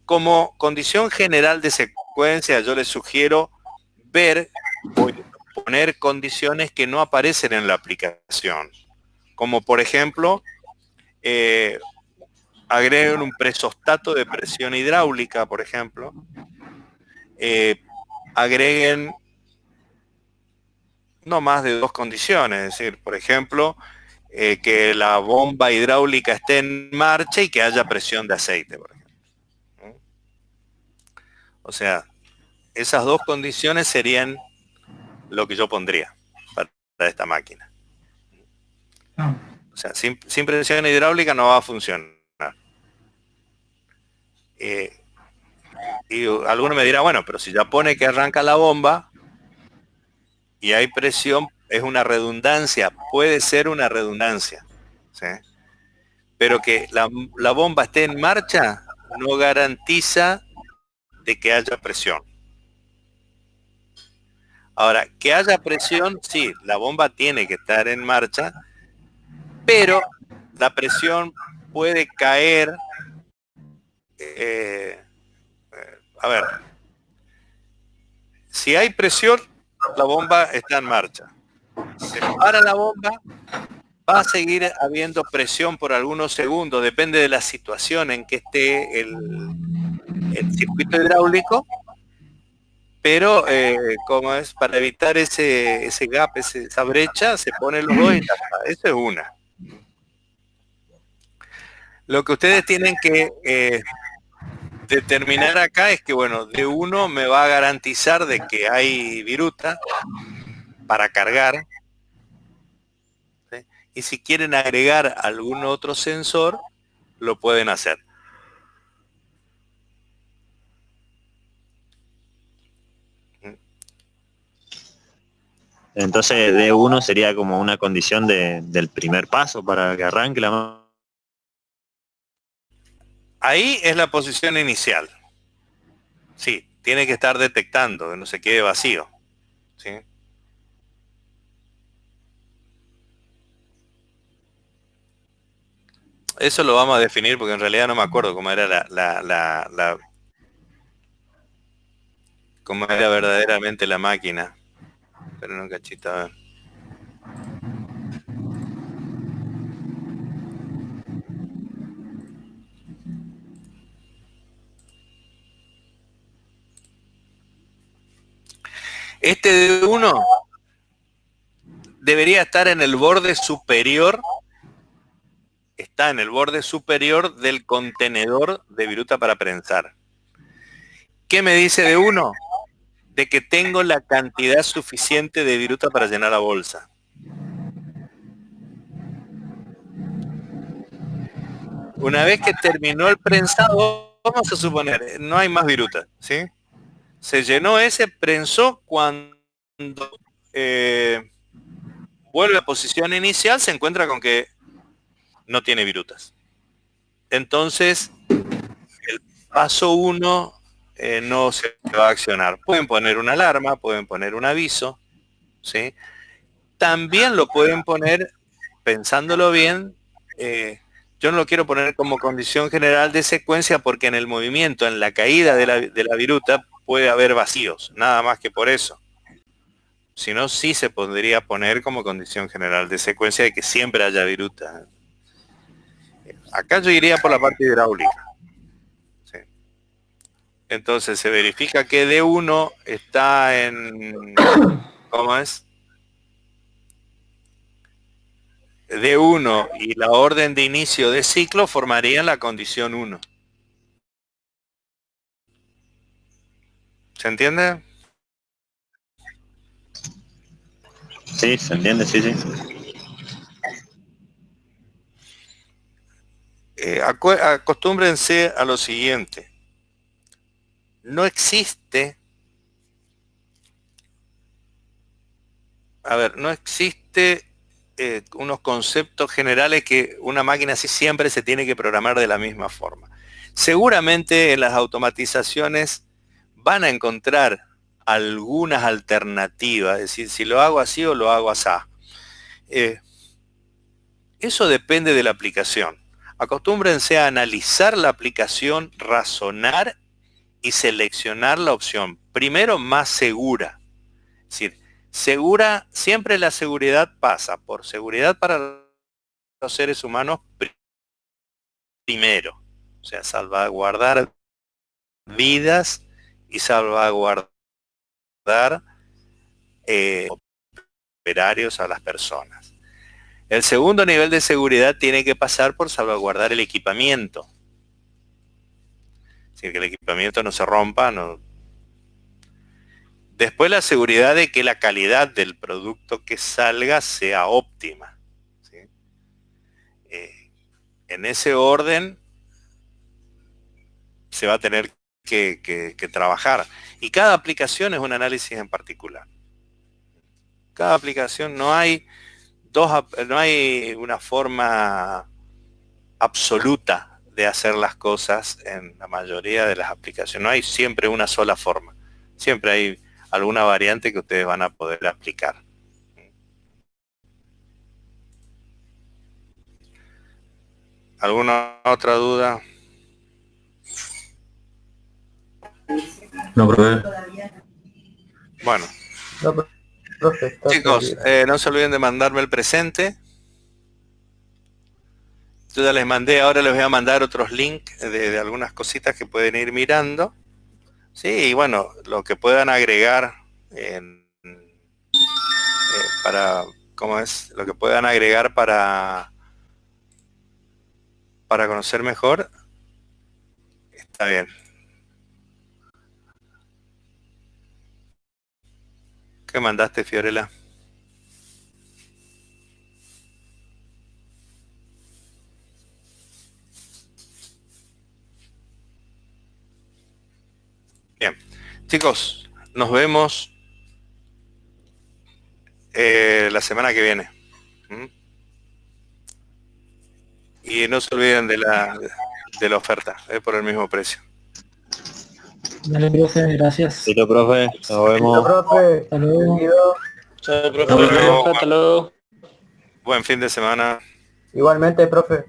Como condición general de secuencia, yo les sugiero poner condiciones que no aparecen en la aplicación. Como por ejemplo, agreguen un presostato de presión hidráulica, por ejemplo. Agreguen no más de 2 condiciones, es decir, por ejemplo, que la bomba hidráulica esté en marcha y que haya presión de aceite, por ejemplo. O sea, esas 2 condiciones serían lo que yo pondría para esta máquina. O sea, sin presión hidráulica no va a funcionar. Y alguno me dirá, bueno, pero si ya pone que arranca la bomba y hay presión, es una redundancia, puede ser una redundancia, ¿sí? Pero que la bomba esté en marcha no garantiza de que haya presión. Ahora, que haya presión, sí, la bomba tiene que estar en marcha, pero la presión puede caer. A ver, si hay presión, la bomba está en marcha. Se para la bomba, va a seguir habiendo presión por algunos segundos, depende de la situación en que esté el circuito hidráulico, pero como es para evitar ese gap, esa brecha, se pone los dos y ya está. Eso es una. Lo que ustedes tienen que determinar acá es que, bueno, D1 me va a garantizar de que hay viruta para cargar, ¿sí? Y si quieren agregar algún otro sensor, lo pueden hacer. Entonces D1 sería como una condición del primer paso para que arranque la máquina. Ahí es la posición inicial. Sí, tiene que estar detectando que no se quede vacío, ¿sí? Eso lo vamos a definir porque en realidad no me acuerdo cómo era cómo era verdaderamente la máquina. Pero no, cachito, a ver. Este D1 debería estar en el borde superior. Está en el borde superior del contenedor de viruta para prensar. ¿Qué me dice D1? De que tengo la cantidad suficiente de viruta para llenar la bolsa. Una vez que terminó el prensado, vamos a suponer, no hay más viruta, ¿sí? Se llenó ese, prensó, cuando vuelve a posición inicial, se encuentra con que no tiene virutas. Entonces, paso 1 no se va a accionar. Pueden poner una alarma, pueden poner un aviso, ¿sí? También lo pueden poner, pensándolo bien, yo no lo quiero poner como condición general de secuencia porque en el movimiento, en la caída de la viruta, puede haber vacíos, nada más que por eso. Si no, sí se podría poner como condición general de secuencia de que siempre haya viruta. Acá yo iría por la parte hidráulica. Sí. Entonces se verifica que D1 está en... ¿Cómo es? D1 y la orden de inicio de ciclo formarían la condición 1. ¿Se entiende? Sí, se entiende, sí, sí. Acostúmbrense a lo siguiente. No existe, unos conceptos generales que una máquina así siempre se tiene que programar de la misma forma. Seguramente en las automatizaciones van a encontrar algunas alternativas, es decir, si lo hago así o lo hago así. Eso depende de la aplicación. Acostúmbrense a analizar la aplicación, razonar y seleccionar la opción primero más segura. Es decir, segura, siempre la seguridad pasa por seguridad para los seres humanos primero. O sea, salvaguardar vidas y salvaguardar operarios a las personas. El segundo nivel de seguridad tiene que pasar por salvaguardar el equipamiento. Es decir, que el equipamiento no se rompa. No. Después la seguridad de que la calidad del producto que salga sea óptima. ¿Sí? En ese orden se va a tener que trabajar. Y cada aplicación es un análisis en particular. Cada aplicación no hay una forma absoluta de hacer las cosas en la mayoría de las aplicaciones. No hay siempre una sola forma. Siempre hay alguna variante que ustedes van a poder aplicar. ¿Alguna otra duda? No, profe. Bueno. No, profe, chicos, no se olviden de mandarme el presente. Yo ya les mandé, ahora les voy a mandar otros links de algunas cositas que pueden ir mirando. Sí, y bueno, lo que puedan agregar para, ¿cómo es? Lo que puedan agregar para conocer mejor, está bien. ¿Qué mandaste, Fiorella? Bien, chicos, nos vemos la semana que viene. Y no se olviden de la oferta, por el mismo precio. Dale, profe, gracias. Listo, profe, nos vemos. Listo, profe. Hasta luego. Chao, profe. Hasta luego. Buen fin de semana. Igualmente, profe.